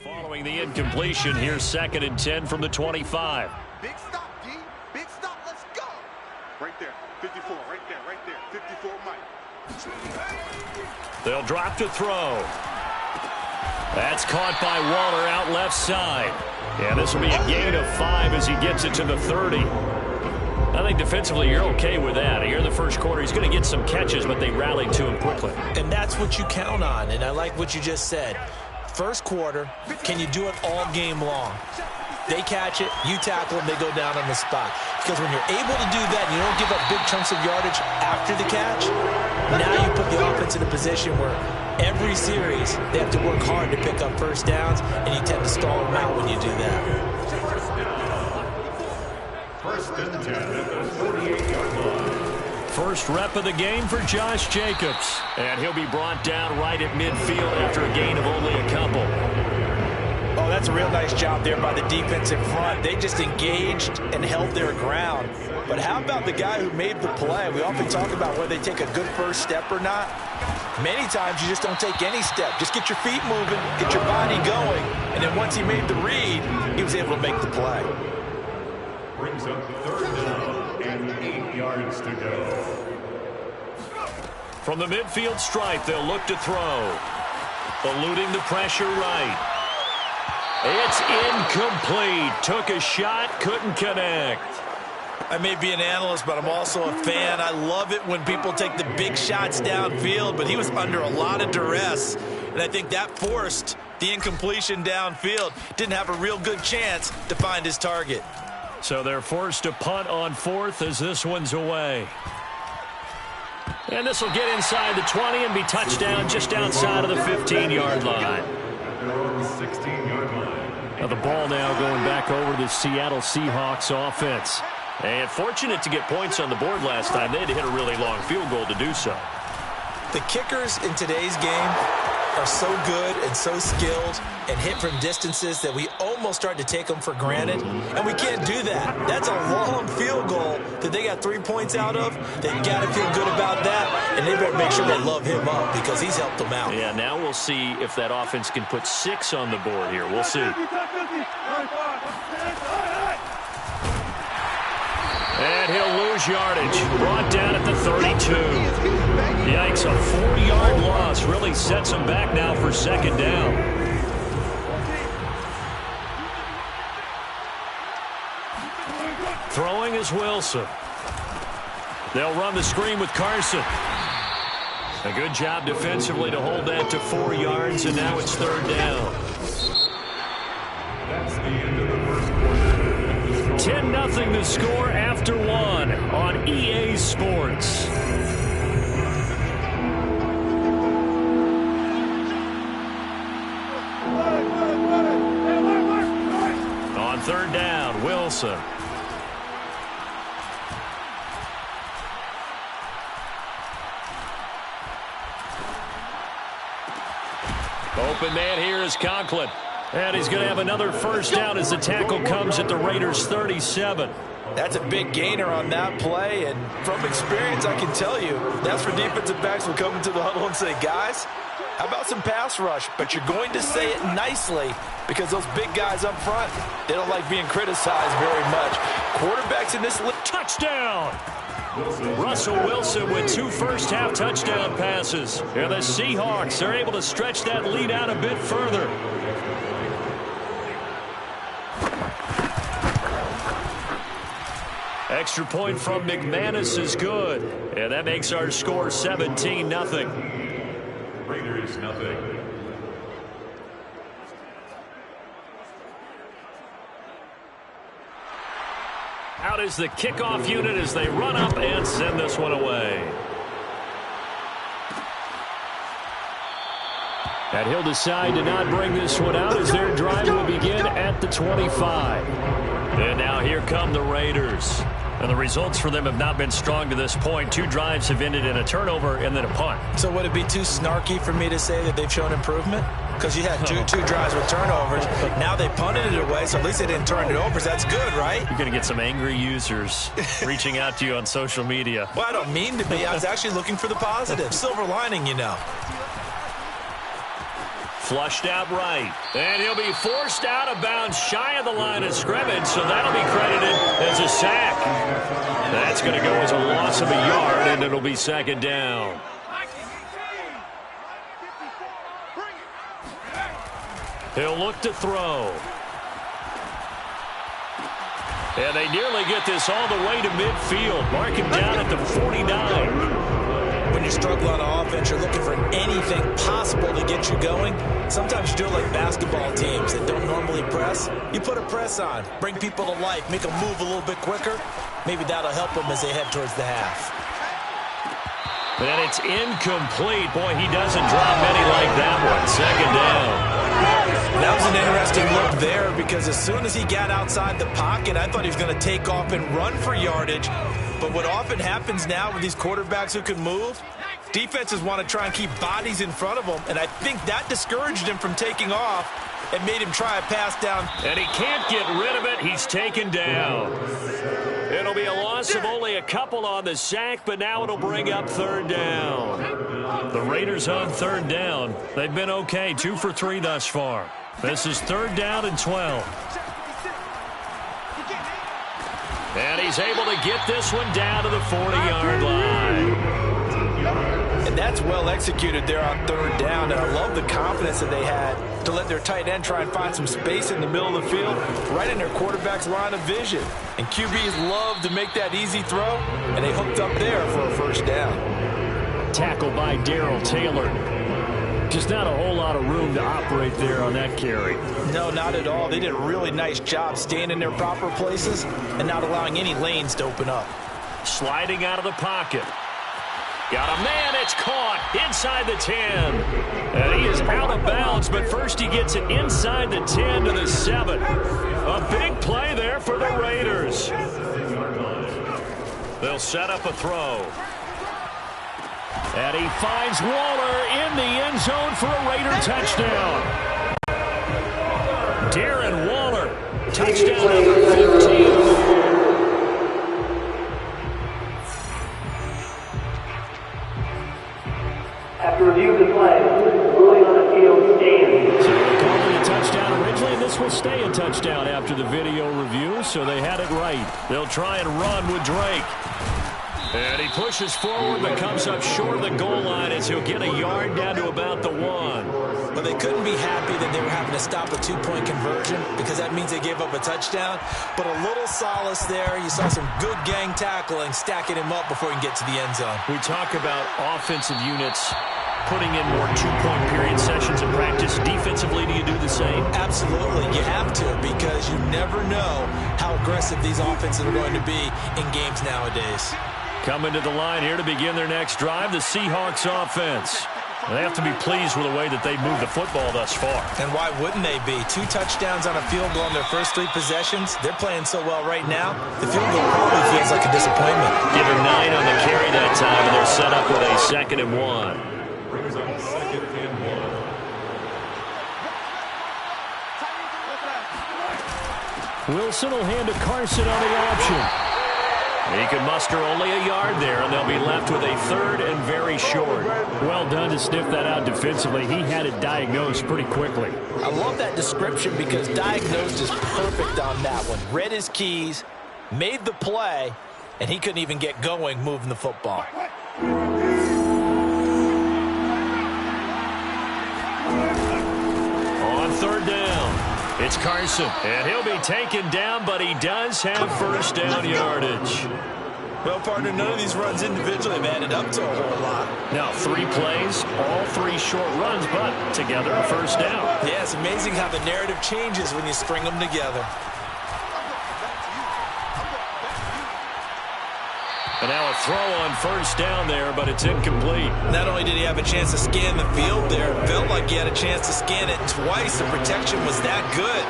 following the incompletion, here's 2nd and 10 from the 25. Big stop, D. Big stop. Let's go. Right there. 54. Right there. 54, Mike. They'll drop to throw. That's caught by Waller out left side. Yeah, this will be a gain of 5 as he gets it to the 30. I think defensively you're okay with that. Here in the first quarter, he's going to get some catches, but they rallied to him quickly. And that's what you count on, and I like what you just said. First quarter, can you do it all game long? They catch it, you tackle them, they go down on the spot. Because when you're able to do that, and you don't give up big chunks of yardage after the catch, now you put the offense in a position where every series they have to work hard to pick up first downs, and you tend to stall them out when you do that. First and 10 at the 48-yard line. First rep of the game for Josh Jacobs. And he'll be brought down right at midfield after a gain of only a couple. Oh, that's a real nice job there by the defense in front. They just engaged and held their ground. But how about the guy who made the play? We often talk about whether they take a good first step or not. Many times you just don't take any step. Just get your feet moving, get your body going, and then once he made the read, he was able to make the play. Brings up 3rd down and 8 yards to go. From the midfield stripe, they'll look to throw. eluding the pressure right. It's incomplete. Took a shot, couldn't connect. I may be an analyst, but I'm also a fan. I love it when people take the big shots downfield, but he was under a lot of duress, and I think that forced the incompletion downfield. Didn't have a real good chance to find his target. So they're forced to punt on fourth as this one's away. And this will get inside the 20 and be touchdown just outside of the 15-yard line. 16-yard line. Now the ball now going back over to the Seattle Seahawks offense. And fortunate to get points on the board last time. They had to hit a really long field goal to do so. The kickers in today's game are so good and so skilled and hit from distances that we almost start to take them for granted, and we can't do that. That's a long field goal that they got 3 points out of. They've got to feel good about that, and they better make sure they love him up because he's helped them out. Yeah, now we'll see if that offense can put 6 on the board here. We'll see. And he'll lose yardage. Brought down at the 32. Yikes, a 4-yard loss really sets him back now for second down. Throwing is Wilson. They'll run the screen with Carson. A good job defensively to hold that to 4 yards, and now it's third down. That's the end of the first quarter. 10-0 the score after 1 on EA Sports. On third down, Wilson. Open man here is Conklin. And he's going to have another first down as the tackle comes at the Raiders' 37. That's a big gainer on that play, and from experience, I can tell you, that's where defensive backs will come into the huddle and say, guys, how about some pass rush? But you're going to say it nicely because those big guys up front, they don't like being criticized very much. Quarterbacks in this league. Touchdown! Russell Wilson with 2 first-half touchdown passes. And the Seahawks are able to stretch that lead out a bit further. Extra point from McManus is good. And that makes our score 17-0. Raiders, nothing. Out is the kickoff unit as they run up and send this one away. And he'll decide to not bring this one out as their drive will begin at the 25. And now here come the Raiders. And the results for them have not been strong to this point. 2 drives have ended in a turnover and then a punt. So would it be too snarky for me to say that they've shown improvement? Because you had two drives with turnovers. Now they punted it away, so at least they didn't turn it over. So that's good, right? You're going to get some angry users reaching out to you on social media. Well, I don't mean to be. I was actually looking for the positive. Silver lining, you know. Flushed out right. And he'll be forced out of bounds shy of the line of scrimmage, so that'll be credited as a sack. That's going to go as a loss of a yard, and it'll be second down. He'll look to throw. And they nearly get this all the way to midfield. Mark him down at the 49. When you struggle on offense, you're looking for anything possible to get you going. Sometimes you do it like basketball teams that don't normally press. You put a press on, bring people to life, make them move a little bit quicker. Maybe that'll help them as they head towards the half. And it's incomplete. Boy, he doesn't drop many like that one. Second down. That was an interesting look there because as soon as he got outside the pocket, I thought he was going to take off and run for yardage. But what often happens now with these quarterbacks who can move, defenses want to try and keep bodies in front of them, and I think that discouraged him from taking off and made him try a pass down. And he can't get rid of it. He's taken down. It'll be a loss of only a couple on the sack, but now it'll bring up third down. The Raiders on third down. They've been okay, 2 for 3 thus far. This is third down and 12. And he's able to get this one down to the 40-yard line. And And that's well executed there on third down. And I love the confidence that they had to let their tight end try and find some space in the middle of the field, right in their quarterback's line of vision. And QBs love to make that easy throw, and they hooked up there for a first down. Tackle by Darrell Taylor. Just not a whole lot of room to operate there on that carry. No, not at all. They did a really nice job staying in their proper places and not allowing any lanes to open up. Sliding out of the pocket. Got a man, it's caught inside the 10. And he is out of bounds, but first he gets it inside the 10 to the 7. A big play there for the Raiders. They'll set up a throw. And he finds Waller in the end zone for a Raider touchdown. Darren Waller, touchdown number 15. After review of the play, ruling on the field stands. So they called it a touchdown originally, and this will stay a touchdown after the video review, so they had it right. They'll try and run with Drake. And he pushes forward but comes up short of the goal line as he'll get a yard down to about the 1. Well, they couldn't be happy that they were having to stop a two-point conversion because that means they gave up a touchdown. But a little solace there. You saw some good gang tackling, stacking him up before he can get to the end zone. We talk about offensive units putting in more two-point period sessions in practice. Defensively, do you do the same? Absolutely. You have to because you never know how aggressive these offenses are going to be in games nowadays. Coming to the line here to begin their next drive, the Seahawks offense. They have to be pleased with the way that they've moved the football thus far. And why wouldn't they be? 2 touchdowns on a field goal in their first 3 possessions. They're playing so well right now, the field goal probably feels like a disappointment. Give him 9 on the carry that time, and they're set up with a 2nd and 1. Brings up 2nd and 1. Wilson will hand to Carson on the option. He can muster only a yard there, and they'll be left with a 3rd and very short. Well done to sniff that out defensively. He had it diagnosed pretty quickly. I love that description because diagnosed is perfect on that one. Read his keys, made the play, and he couldn't even get going moving the football. On 3rd down. It's Carson, and he'll be taken down, but he does have first down yardage. Well, partner, none of these runs individually have added up to a whole lot. Now 3 plays, all 3 short runs, but together a first down. Yeah, it's amazing how the narrative changes when you string them together. And now a throw on first down there, but it's incomplete. Not only did he have a chance to scan the field there, it felt like he had a chance to scan it twice. The protection was that good.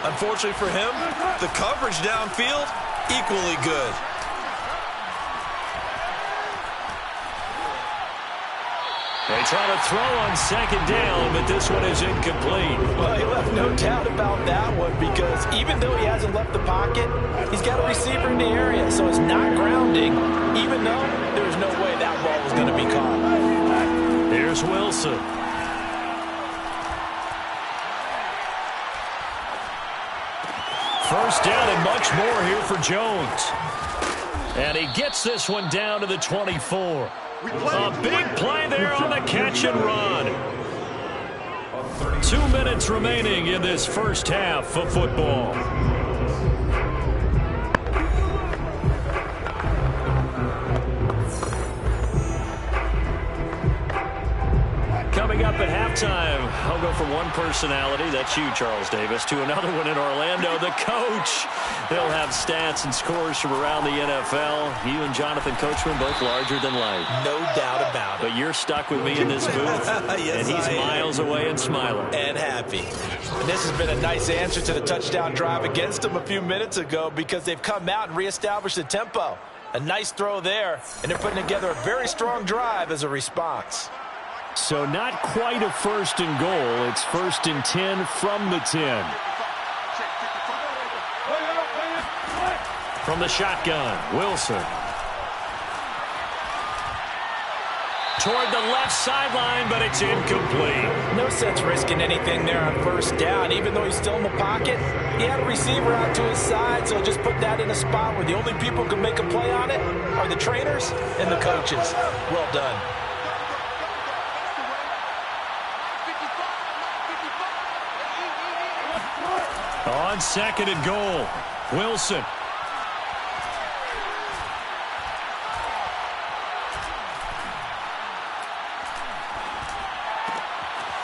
Unfortunately for him, the coverage downfield, equally good. They try to throw on 2nd down, but this one is incomplete. Well, he left no doubt about that one because even though he hasn't left the pocket, he's got a receiver in the area, so it's not grounding, even though there's no way that ball was going to be caught. Here's Wilson. First down and much more here for Jones. And he gets this one down to the 24. A big play there on the catch and run. 2 minutes remaining in this first half of football. Coming up at halftime, I'll go from one personality, that's you, Charles Davis, to another one in Orlando, the coach. They'll have stats and scores from around the NFL. You and Jonathan Coachman, both larger than life. No doubt about it. But you're stuck with me in this booth, yes, and he's miles away and smiling. And happy. And this has been a nice answer to the touchdown drive against them a few minutes ago because they've come out and reestablished the tempo. A nice throw there, and they're putting together a very strong drive as a response. So not quite a 1st and goal. It's 1st and 10 from the 10. From the shotgun, Wilson. Toward the left sideline, but it's incomplete. No sense risking anything there on 1st down. Even though he's still in the pocket, he had a receiver out to his side, so just put that in a spot where the only people who can make a play on it are the trainers and the coaches. Well done. On 2nd and goal, Wilson.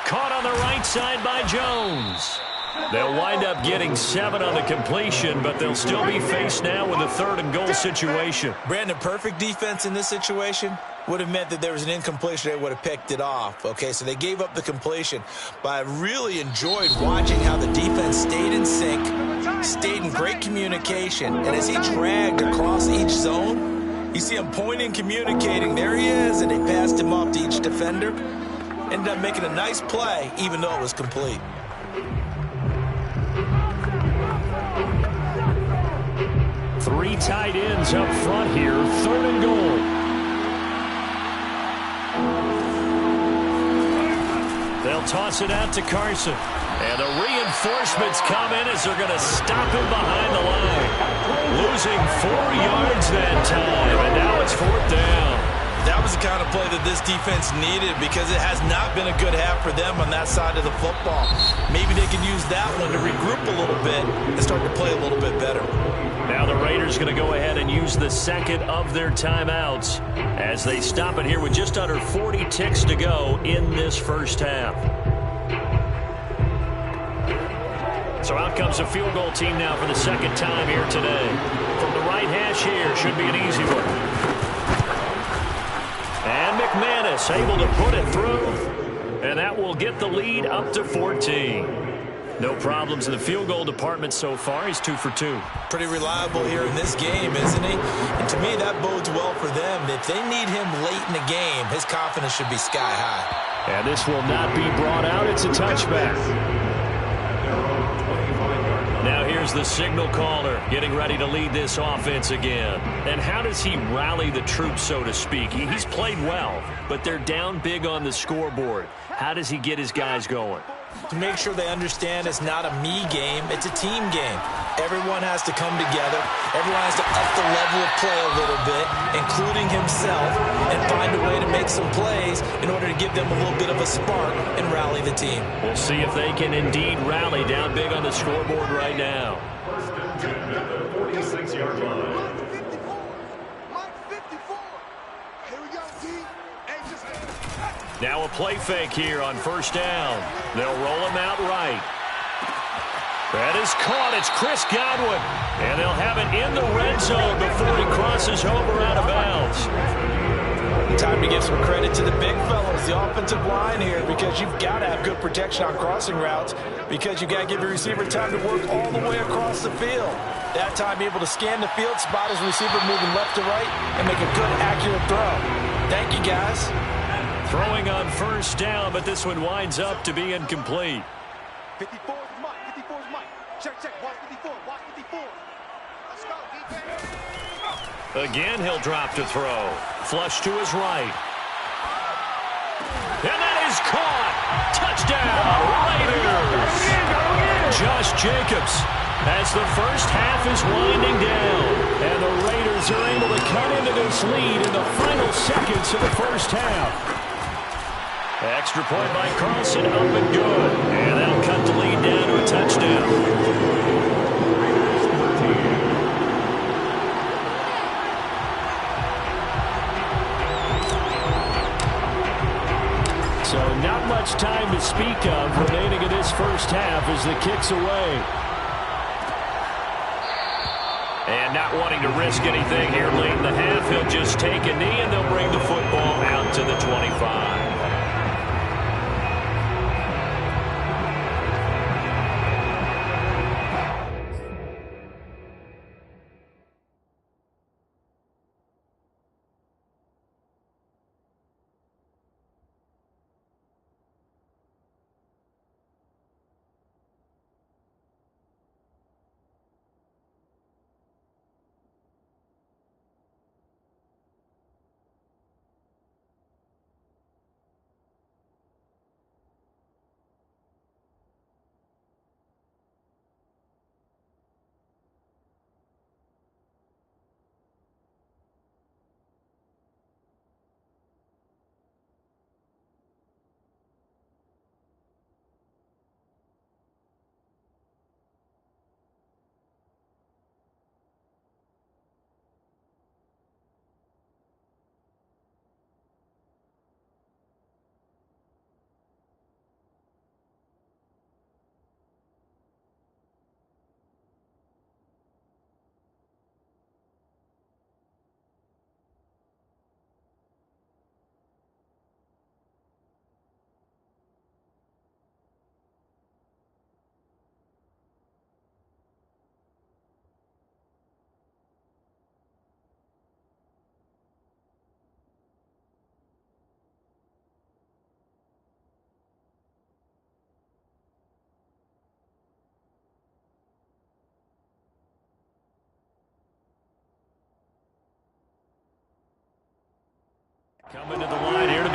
Caught on the right side by Jones. They'll wind up getting 7 on the completion, but they'll still be faced now with a 3rd and goal situation. Brandon, perfect defense in this situation would have meant that there was an incompletion. They would have picked it off. Okay, so they gave up the completion. But I really enjoyed watching how the defense stayed in sync, stayed in great communication. And as he dragged across each zone, you see him pointing, communicating. There he is, and they passed him off to each defender. Ended up making a nice play, even though it was complete. Three tight ends up front here, 3rd and goal. They'll toss it out to Carson. And the reinforcements come in as they're going to stop him behind the line. Losing 4 yards that time, and now it's 4th down. That was the kind of play that this defense needed because it has not been a good half for them on that side of the football. Maybe they can use that one to regroup a little bit and start to play a little bit better. Now the Raiders going to go ahead and use the 2nd of their timeouts as they stop it here with just under 40 ticks to go in this first half. So out comes a field goal team now for the 2nd time here today. From the right hash here, should be an easy one. And McManus able to put it through. And that will get the lead up to 14. No problems in the field goal department so far. He's 2 for 2. Pretty reliable here in this game, isn't he? And to me, that bodes well for them. If they need him late in the game, his confidence should be sky high. And this will not be brought out. It's a touchback. Now here's the signal caller getting ready to lead this offense again. And how does he rally the troops, so to speak? He's played well, but they're down big on the scoreboard. How does he get his guys going? To make sure they understand it's not a me game, it's a team game. Everyone has to come together. Everyone has to up the level of play a little bit, including himself, and find a way to make some plays in order to give them a little bit of a spark and rally the team. We'll see if they can indeed rally down big on the scoreboard right now. 46-yard line. Now a play fake here on 1st down. They'll roll him out right. That is caught. It's Chris Godwin. And they'll have it in the red zone before he crosses over out of bounds. Time to give some credit to the big fellas, the offensive line here, because you've got to have good protection on crossing routes because you've got to give your receiver time to work all the way across the field. That time, be able to scan the field, spot his receiver moving left to right, and make a good, accurate throw. Thank you, guys. Throwing on 1st down, but this one winds up to be incomplete. 54 is Mike. 54 is Mike. Check, check. Watch 54. Watch 54. Let's go, defense. Again, he'll drop to throw. Flush to his right. And that is caught. Touchdown, Raiders. Josh Jacobs as the first half is winding down. And the Raiders are able to cut into this lead in the final seconds of the first half. Extra point by Carlson, up and good. And that'll cut the lead down to a touchdown. So not much time to speak of remaining in this first half as the kick's away. And not wanting to risk anything here late in the half, he'll just take a knee and they'll bring the football out to the 25.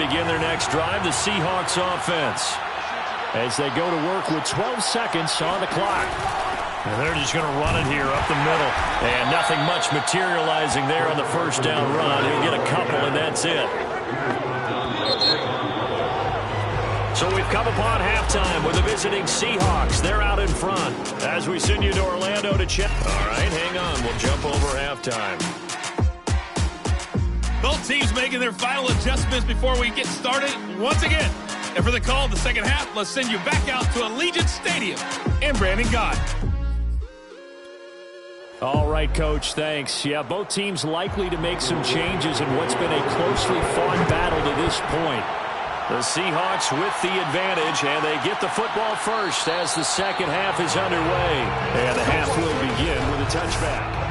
begin their next drive, the Seahawks offense, as they go to work with 12 seconds on the clock. And they're just going to run it here up the middle. And nothing much materializing there on the first down run. He'll get a couple, and that's it. So we've come upon halftime with the visiting Seahawks. They're out in front as we send you to Orlando to check. All right, hang on. We'll jump over halftime. Both teams making their final adjustments before we get started once again. And for the call of the second half, let's send you back out to Allegiant Stadium in Brandon Gott. All right, Coach, thanks. Yeah, both teams likely to make some changes in what's been a closely fought battle to this point. The Seahawks with the advantage, and they get the football first as the second half is underway. And the half will begin with a touchback.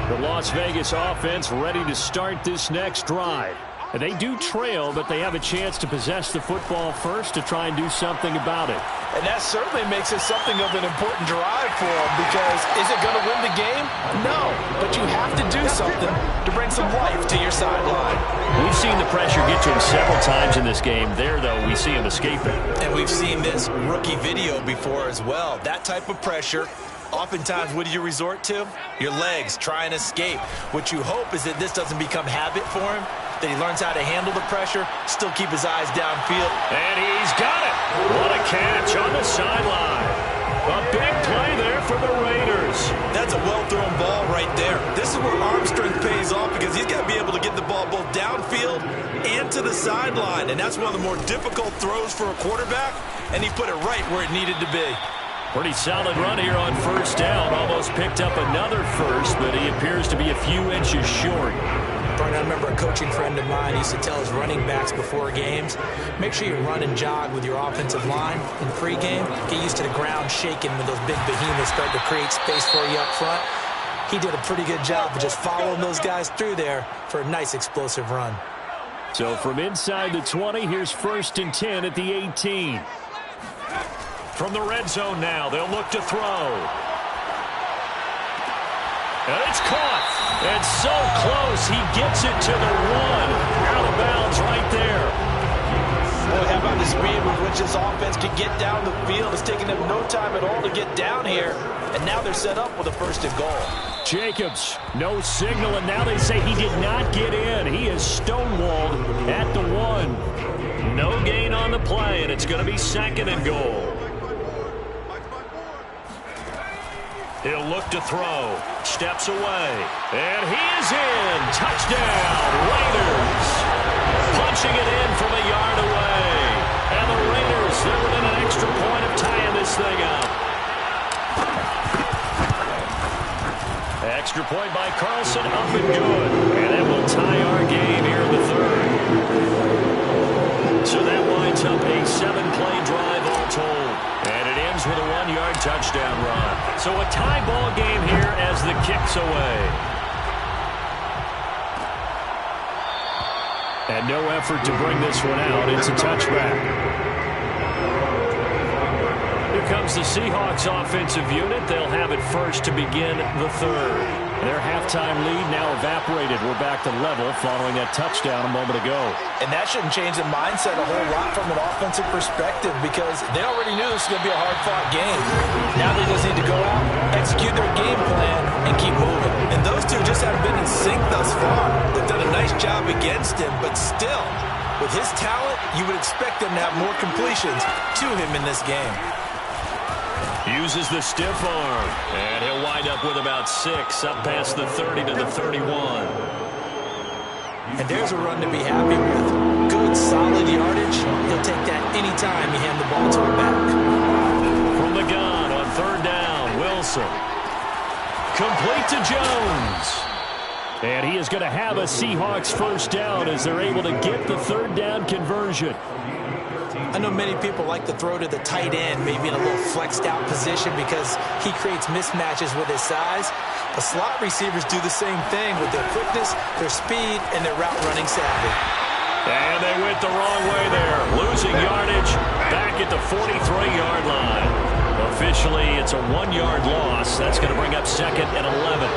The Las Vegas offense ready to start this next drive. And they do trail, but they have a chance to possess the football first to try and do something about it. And that certainly makes it something of an important drive for them, because is it going to win the game? No, but you have to do something to bring some life to your sideline. We've seen the pressure get to him several times in this game. There, though, we see him escaping. And we've seen this rookie video before as well. That type of pressure, oftentimes, what do you resort to? Your legs, try and escape. What you hope is that this doesn't become habit for him, that he learns how to handle the pressure, still keep his eyes downfield. And he's got it. What a catch on the sideline. A big play there for the Raiders. That's a well-thrown ball right there. This is where arm strength pays off, because he's got to be able to get the ball both downfield and to the sideline. And that's one of the more difficult throws for a quarterback, and he put it right where it needed to be. Pretty solid run here on first down. Almost picked up another first, but he appears to be a few inches short. Brian, I remember a coaching friend of mine used to tell his running backs before games, make sure you run and jog with your offensive line in pregame. Get used to the ground shaking when those big behemoths start to create space for you up front. He did a pretty good job of just following those guys through there for a nice explosive run. So from inside the 20, here's 1st and 10 at the 18. From the red zone now, they'll look to throw. And it's caught. And so close, he gets it to the 1. Out of bounds right there. Boy, how about the speed with which this offense can get down the field? It's taking them no time at all to get down here. And now they're set up with a 1st and goal. Jacobs, no signal, and now they say he did not get in. He is stonewalled at the 1. No gain on the play, and it's going to be 2nd and goal. He'll look to throw. Steps away. And he is in. Touchdown, Raiders. Punching it in from a yard away. And the Raiders, they're within an extra point of tying this thing up. Extra point by Carlson, up and good. And that will tie our game here in the 3rd. So that winds up a 7-play drive all told. And it ends with a 1-yard touchdown run. So a tie ball game here as the kick's away. And no effort to bring this one out. It's a touchback. Here comes the Seahawks offensive unit. They'll have it first to begin the 3rd. Their halftime lead now evaporated. We're back to level following that touchdown a moment ago. And that shouldn't change the mindset a whole lot from an offensive perspective, because they already knew this was going to be a hard-fought game. Now they just need to go out, execute their game plan, and keep moving. And those two just haven't been in sync thus far. They've done a nice job against him, but still, with his talent, you would expect them to have more completions to him in this game. Uses the stiff arm, and he'll wind up with about 6, up past the 30 to the 31. And there's a run to be happy with. Good, solid yardage. He'll take that anytime you hand the ball to him back. From the gun on 3rd down, Wilson. Complete to Jones. And he is going to have a Seahawks 1st down as they're able to get the 3rd down conversion. I know many people like to throw to the tight end, maybe in a little flexed out position, because he creates mismatches with his size. The slot receivers do the same thing with their quickness, their speed, and their route running savvy. And they went the wrong way there. Losing yardage back at the 43-yard line. Officially, it's a 1-yard loss. That's going to bring up 2nd and 11.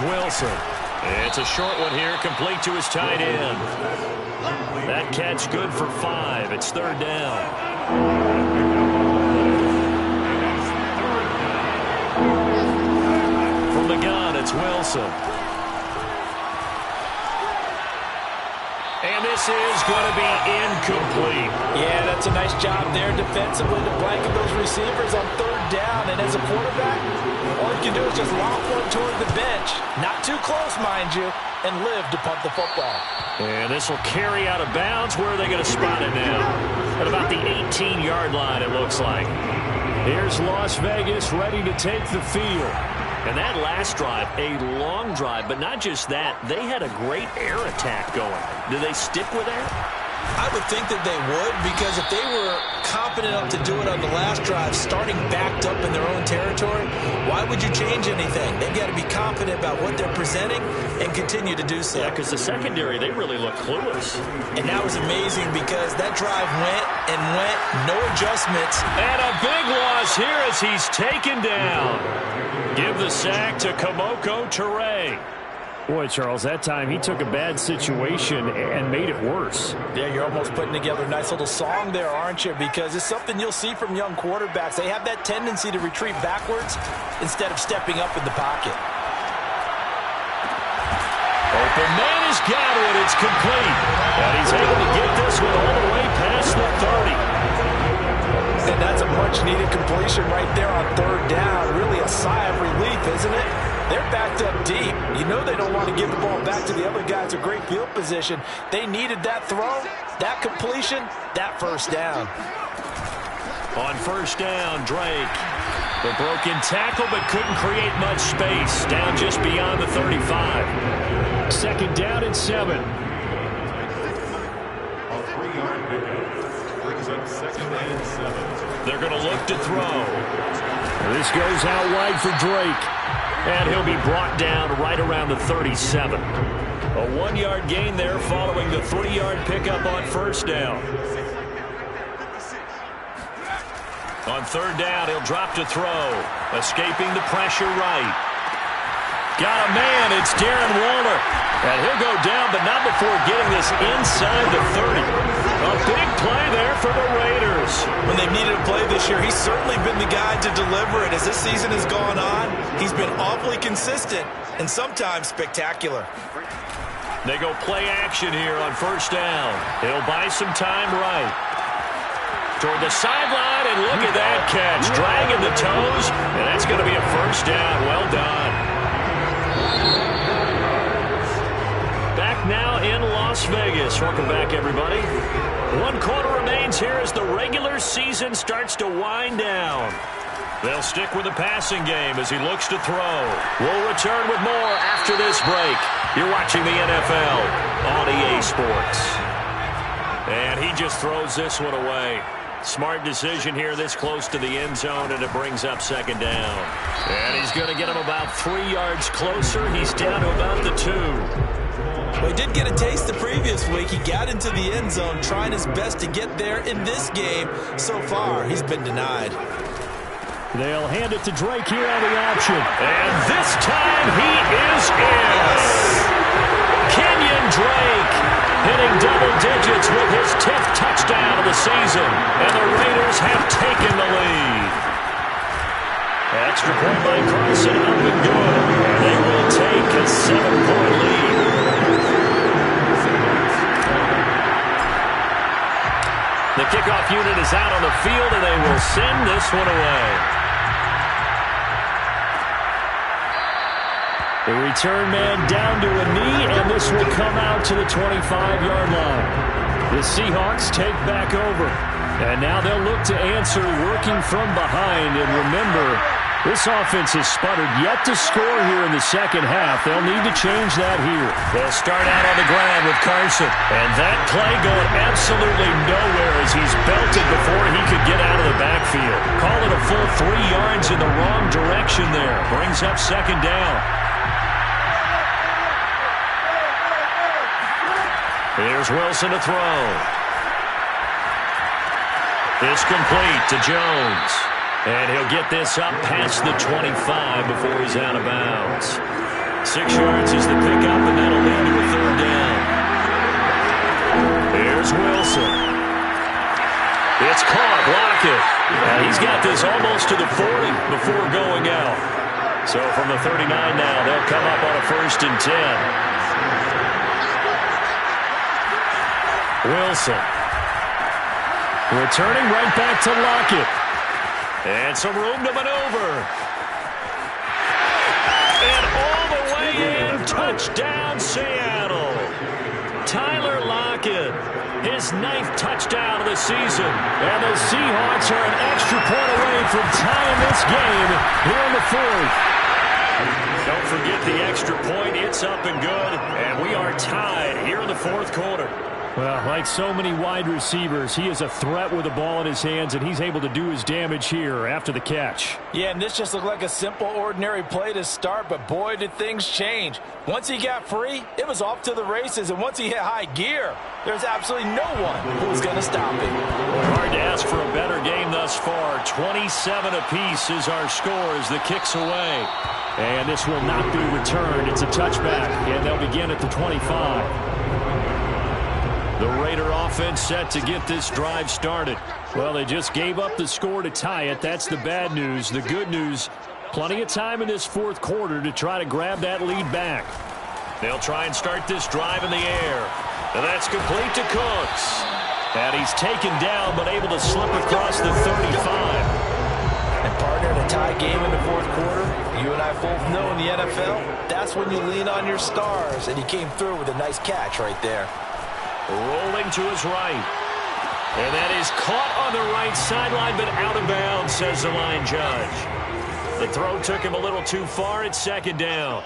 Wilson. It's a short one here, complete to his tight end. That catch good for 5. It's third down. From the gun, it's Wilson. And this is going to be incomplete. Yeah, that's a nice job there defensively to blanket those receivers on third down. And as a quarterback, all you can do is just lob one toward the bench. Not too close, mind you, and live to punt the football. And this will carry out of bounds. Where are they going to spot it now? At about the 18-yard line, it looks like. Here's Las Vegas ready to take the field. And that last drive, a long drive, but not just that. They had a great air attack going. Do they stick with that? I would think that they would, because if they were confident enough to do it on the last drive, starting backed up in their own territory, why would you change anything? They've got to be confident about what they're presenting and continue to do so. Yeah, because the secondary, they really look clueless. And that was amazing because that drive went and went, no adjustments. And a big loss here as he's taken down. Give the sack to Kamoko Toure. Boy, Charles, that time he took a bad situation and made it worse. Yeah, you're almost putting together a nice little song there, aren't you? Because it's something you'll see from young quarterbacks. They have that tendency to retreat backwards instead of stepping up in the pocket. Open man has got it. It's complete. And he's able to get this one all the way past the 30. And that's a much-needed completion right there on third down. Really a sigh of relief, isn't it? They're backed up deep. You know they don't want to give the ball back to the other guys. A great field position. They needed that throw, that completion, that first down. On first down, Drake. The broken tackle, but couldn't create much space. Down just beyond the 35. Second down and 7. A 3-yard pickup brings up second and 7. They're going to look to throw. This goes out wide for Drake. And he'll be brought down right around the 37. A 1-yard gain there following the 3-yard pickup on first down. On third down, he'll drop to throw. Escaping the pressure right. Got a man. It's Darren Waller. And he'll go down, but not before getting this inside the 30. A big play there for the Raiders. When they've needed a play this year, he's certainly been the guy to deliver it. As this season has gone on, he's been awfully consistent and sometimes spectacular. They go play action here on first down. He'll buy some time right. Toward the sideline, and look at that catch. Dragging the toes, and that's going to be a first down. Well done. Back now in Las Vegas. Welcome back, everybody. 1 quarter remains here as the regular season starts to wind down. They'll stick with the passing game as he looks to throw. We'll return with more after this break. You're watching the NFL on EA Sports. And he just throws this one away. Smart decision here this close to the end zone, and it brings up second down. And he's going to get him about 3 yards closer. He's down to about the 2. Well, he did get a taste the previous week. He got into the end zone trying his best to get there in this game. So far, he's been denied. They'll hand it to Drake here on the option. And this time he is in. Kenyon Drake hitting double digits with his 10th touchdown of the season. And the Raiders have taken the lead. Extra point by Carson up and good. They will take a 7-point lead. The kickoff unit is out on the field, and they will send this one away. The return man down to a knee, and this will come out to the 25-yard line. The Seahawks take back over. And now they'll look to answer working from behind. And remember, this offense has sputtered yet to score here in the second half. They'll need to change that here. They'll start out on the ground with Carson. And that play going absolutely nowhere as he's belted before he could get out of the backfield. Call it a full 3 yards in the wrong direction there. Brings up second down. Here's Wilson to throw. It's complete to Jones. And he'll get this up past the 25 before he's out of bounds. 6 yards is the pickup, and that'll lead to a third down. Here's Wilson. It's caught. Lockett. And he's got this almost to the 40 before going out. So from the 39 now, they'll come up on a 1st and 10. Wilson. Returning right back to Lockett. And some room to maneuver. And all the way in. Touchdown, Seattle. Tyler Lockett. His 9th touchdown of the season. And the Seahawks are an extra point away from tying this game here in the 4th. Don't forget the extra point. It's up and good. And we are tied here in the 4th quarter. Well, like so many wide receivers, he is a threat with the ball in his hands, and he's able to do his damage here after the catch. Yeah, and this just looked like a simple, ordinary play to start, but boy, did things change. Once he got free, it was off to the races, and once he hit high gear, there's absolutely no one who was going to stop him. Hard to ask for a better game thus far. 27 apiece is our score as the kick's away. And this will not be returned. It's a touchback, and they'll begin at the 25. The Raider offense set to get this drive started. Well, they just gave up the score to tie it. That's the bad news. The good news, plenty of time in this 4th quarter to try to grab that lead back. They'll try and start this drive in the air. And that's complete to Cooks. And he's taken down but able to slip across the 35. And partner, in a tie game in the 4th quarter, you and I both know in the NFL, that's when you lean on your stars. And he came through with a nice catch right there. Rolling to his right. And that is caught on the right sideline, but out of bounds, says the line judge. The throw took him a little too far. It's 2nd down.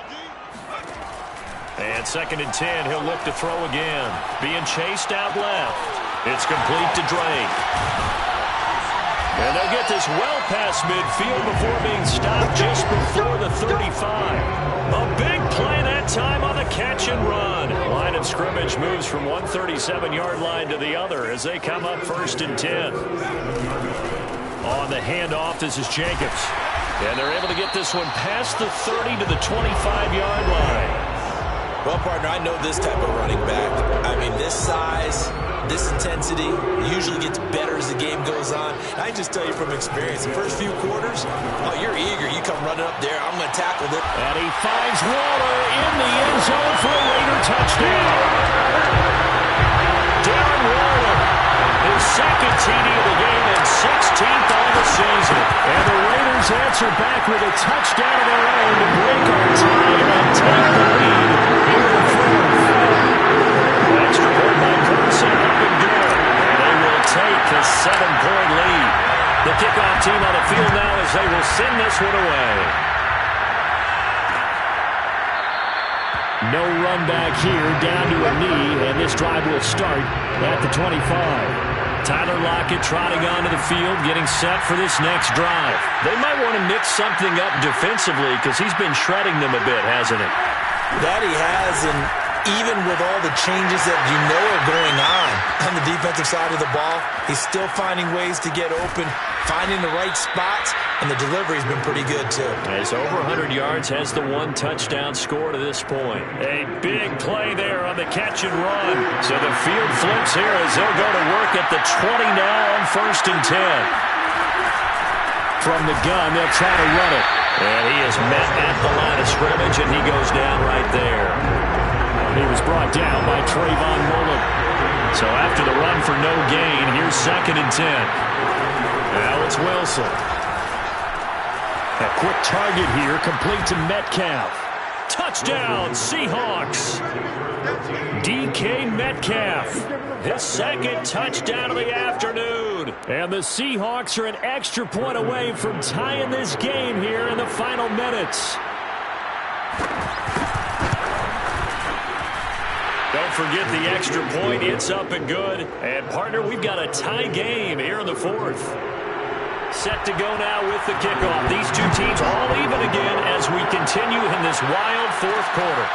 And 2nd and 10. He'll look to throw again. Being chased out left. It's complete to Drake. And they'll get this well past midfield before being stopped just before the 35. A big play that time on the catch and run. Line of scrimmage moves from 137-yard line to the other as they come up 1st and 10. On the handoff, this is Jacobs. And they're able to get this one past the 30 to the 25-yard line. Well, partner, I know this type of running back. I mean, this size, this intensity usually gets better as the game goes on. I can just tell you from experience, the first few quarters, oh, you're eager. You come running up there. I'm going to tackle it. And he finds Waller in the end zone for a Raider touchdown. Darren Waller, his 2nd TD of the game and 16th on the season. And the Raiders answer back with a touchdown of their own to break our tie and take the lead here in the 4th. Extra point by Carson, up and good. And they will take a 7-point lead. The kickoff team on the field now as they will send this one away. No run back here, down to a knee, and this drive will start at the 25. Tyler Lockett trotting onto the field, getting set for this next drive. They might want to mix something up defensively because he's been shredding them a bit, hasn't he? That he has, and even with all the changes that you know are going on the defensive side of the ball, he's still finding ways to get open, finding the right spots, and the delivery's been pretty good, too. Has over 100 yards, has the 1 touchdown score to this point. A big play there on the catch and run. So the field flips here as they'll go to work at the 20 now on 1st and 10. From the gun, they'll try to run it. And he is met at the line of scrimmage, and he goes down right there. He was brought down by Trayvon Mullen. So after the run for no gain, here's 2nd and 10. Now it's Wilson. A quick target here, complete to Metcalf. Touchdown, Seahawks. DK Metcalf. His 2nd touchdown of the afternoon. And the Seahawks are an extra point away from tying this game here in the final minutes. Don't forget the extra point. It's up and good. And, partner, we've got a tie game here in the 4th. Set to go now with the kickoff. These two teams all even again as we continue in this wild 4th quarter.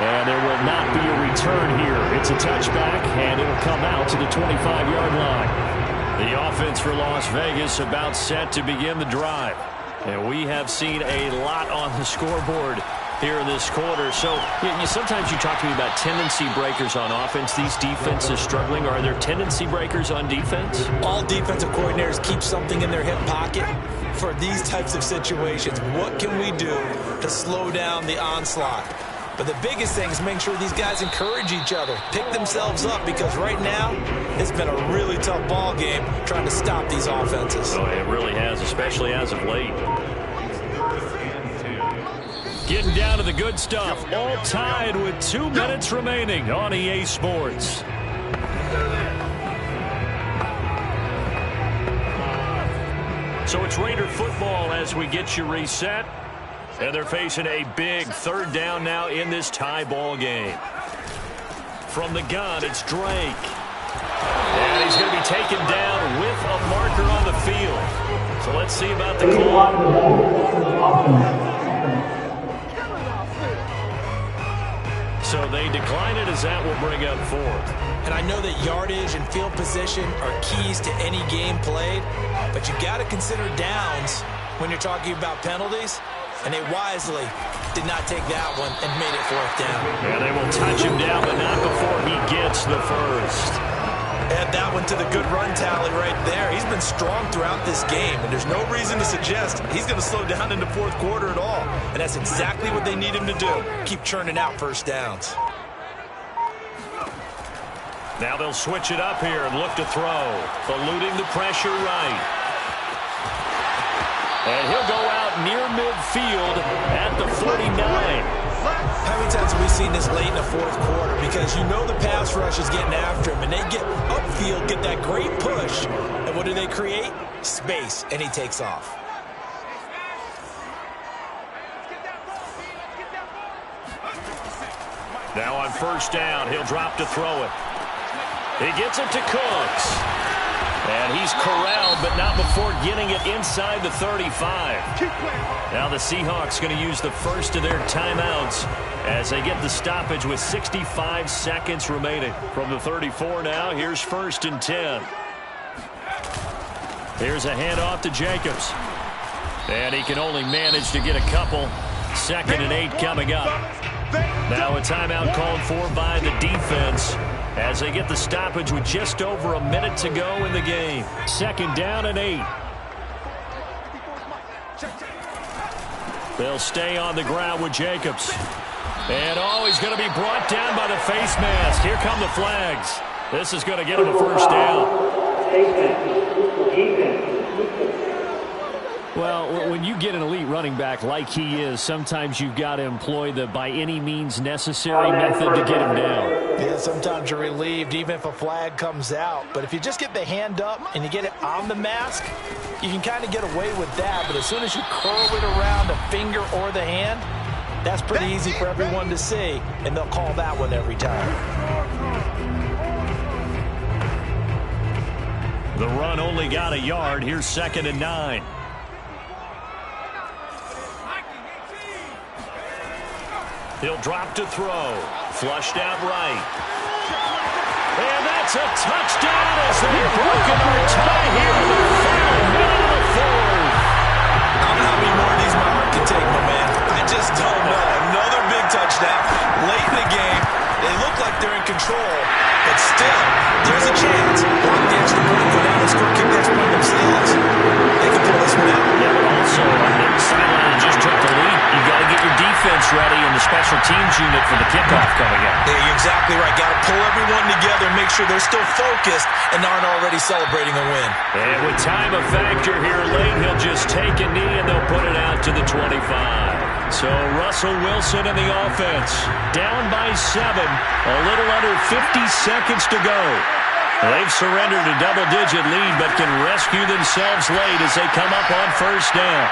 And there will not be a return here. It's a touchback, and it'll come out to the 25-yard line. The offense for Las Vegas about set to begin the drive. And we have seen a lot on the scoreboard here in this quarter. So sometimes you talk to me about tendency breakers on offense. These defenses struggling. Are there tendency breakers on defense? All defensive coordinators keep something in their hip pocket for these types of situations. What can we do to slow down the onslaught? But the biggest thing is making sure these guys encourage each other, pick themselves up, because right now it's been a really tough ball game trying to stop these offenses. Oh, it really has, especially as of late. Getting down to the good stuff, all tied with 2 minutes remaining on EA Sports. So it's Raider football as we get you reset. And they're facing a big 3rd down now in this tie ball game. From the gun, it's Drake. And he's going to be taken down with a marker on the field. So let's see about the call. So they decline it as that will bring up 4th. And I know that yardage and field position are keys to any game played, but you got to consider downs when you're talking about penalties. And they wisely did not take that one and made it 4th down. And they will touch him down, but not before he gets the first. Add that one to the good run tally right there. He's been strong throughout this game, and there's no reason to suggest he's going to slow down in the 4th quarter at all. And that's exactly what they need him to do. Keep churning out first downs. Now they'll switch it up here and look to throw. Eluding the pressure right. And he'll go out near midfield at the 49. How many times have we seen this late in the 4th quarter? Because you know the pass rush is getting after him, and they get upfield, get that great push. And what do they create? Space, and he takes off. Now on 1st down, he'll drop to throw it. He gets it to Cooks. And he's corralled, but not before getting it inside the 35. Now the Seahawks going to use the first of their timeouts as they get the stoppage with 65 seconds remaining. From the 34 now, here's 1st and 10. Here's a handoff to Jacobs. And he can only manage to get a couple. 2nd and 8 coming up. Now a timeout called for by the defense as they get the stoppage with just over a minute to go in the game. 2nd down and 8. They'll stay on the ground with Jacobs. And he's going to be brought down by the face mask. Here come the flags. This is going to get him a 1st down. Well, when you get an elite running back like he is, sometimes you've got to employ the by any means necessary method to get him down. Yeah, sometimes you're relieved even if a flag comes out. But if you just get the hand up and you get it on the mask, you can kind of get away with that. But as soon as you curl it around the finger or the hand, that's pretty easy for everyone to see, and they'll call that one every time. The run only got a yard. Here's 2nd and 9. He'll drop to throw. Flushed out right. And that's a touchdown as they've broken our tie here in the final minute of the 4th. I don't know how many more of these my heart can take, my man. I just don't know. Another big touchdown late in the game. They look like they're in control, but still, there's a chance. Block the extra point, go down and score, kick the extra point themselves. They can pull this one out. Yeah, but also, the sideline just took the lead. You've got to get your defense ready and the special teams unit for the kickoff coming up. Yeah, you're exactly right. Got to pull everyone together, make sure they're still focused and aren't already celebrating a win. And with time a factor here late, he'll just take a knee and they'll put it out to the 25. So Russell Wilson in the offense, down by 7, a little under 50 seconds to go. They've surrendered a double-digit lead, but can rescue themselves late as they come up on 1st down.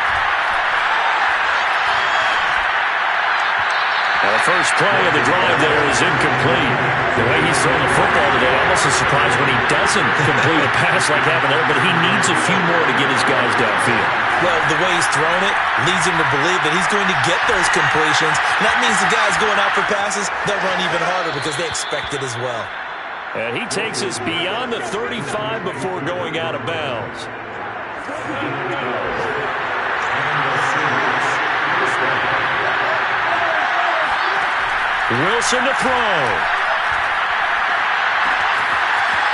The first play of the drive there is incomplete. The way he's throwing the football today, almost a surprise when he doesn't complete a pass like happened there, but he needs a few more to get his guys downfield. Well, the way he's thrown it leads him to believe that he's going to get those completions. And that means the guys going out for passes, they'll run even harder because they expect it as well. And he takes us beyond the 35 before going out of bounds. Wilson to throw.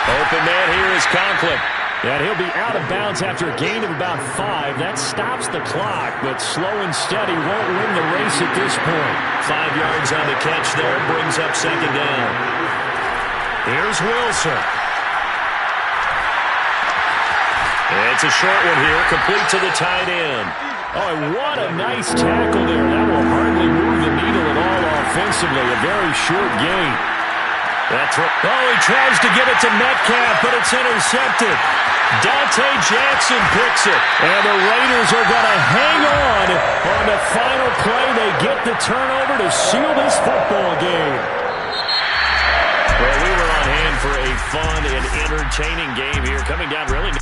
Open man here is Conklin. And he'll be out of bounds after a gain of about 5. That stops the clock, but slow and steady won't win the race at this point. 5 yards on the catch there, brings up second down. Here's Wilson. It's a short one here, complete to the tight end. Oh, and what a nice tackle there. That will hardly move the needle at all offensively. A very short gain. Oh, he tries to get it to Metcalf, but it's intercepted. Dante Jackson picks it. And the Raiders are going to hang on the final play. They get the turnover to seal this football game. Well, we were on hand for a fun and entertaining game here. Coming down really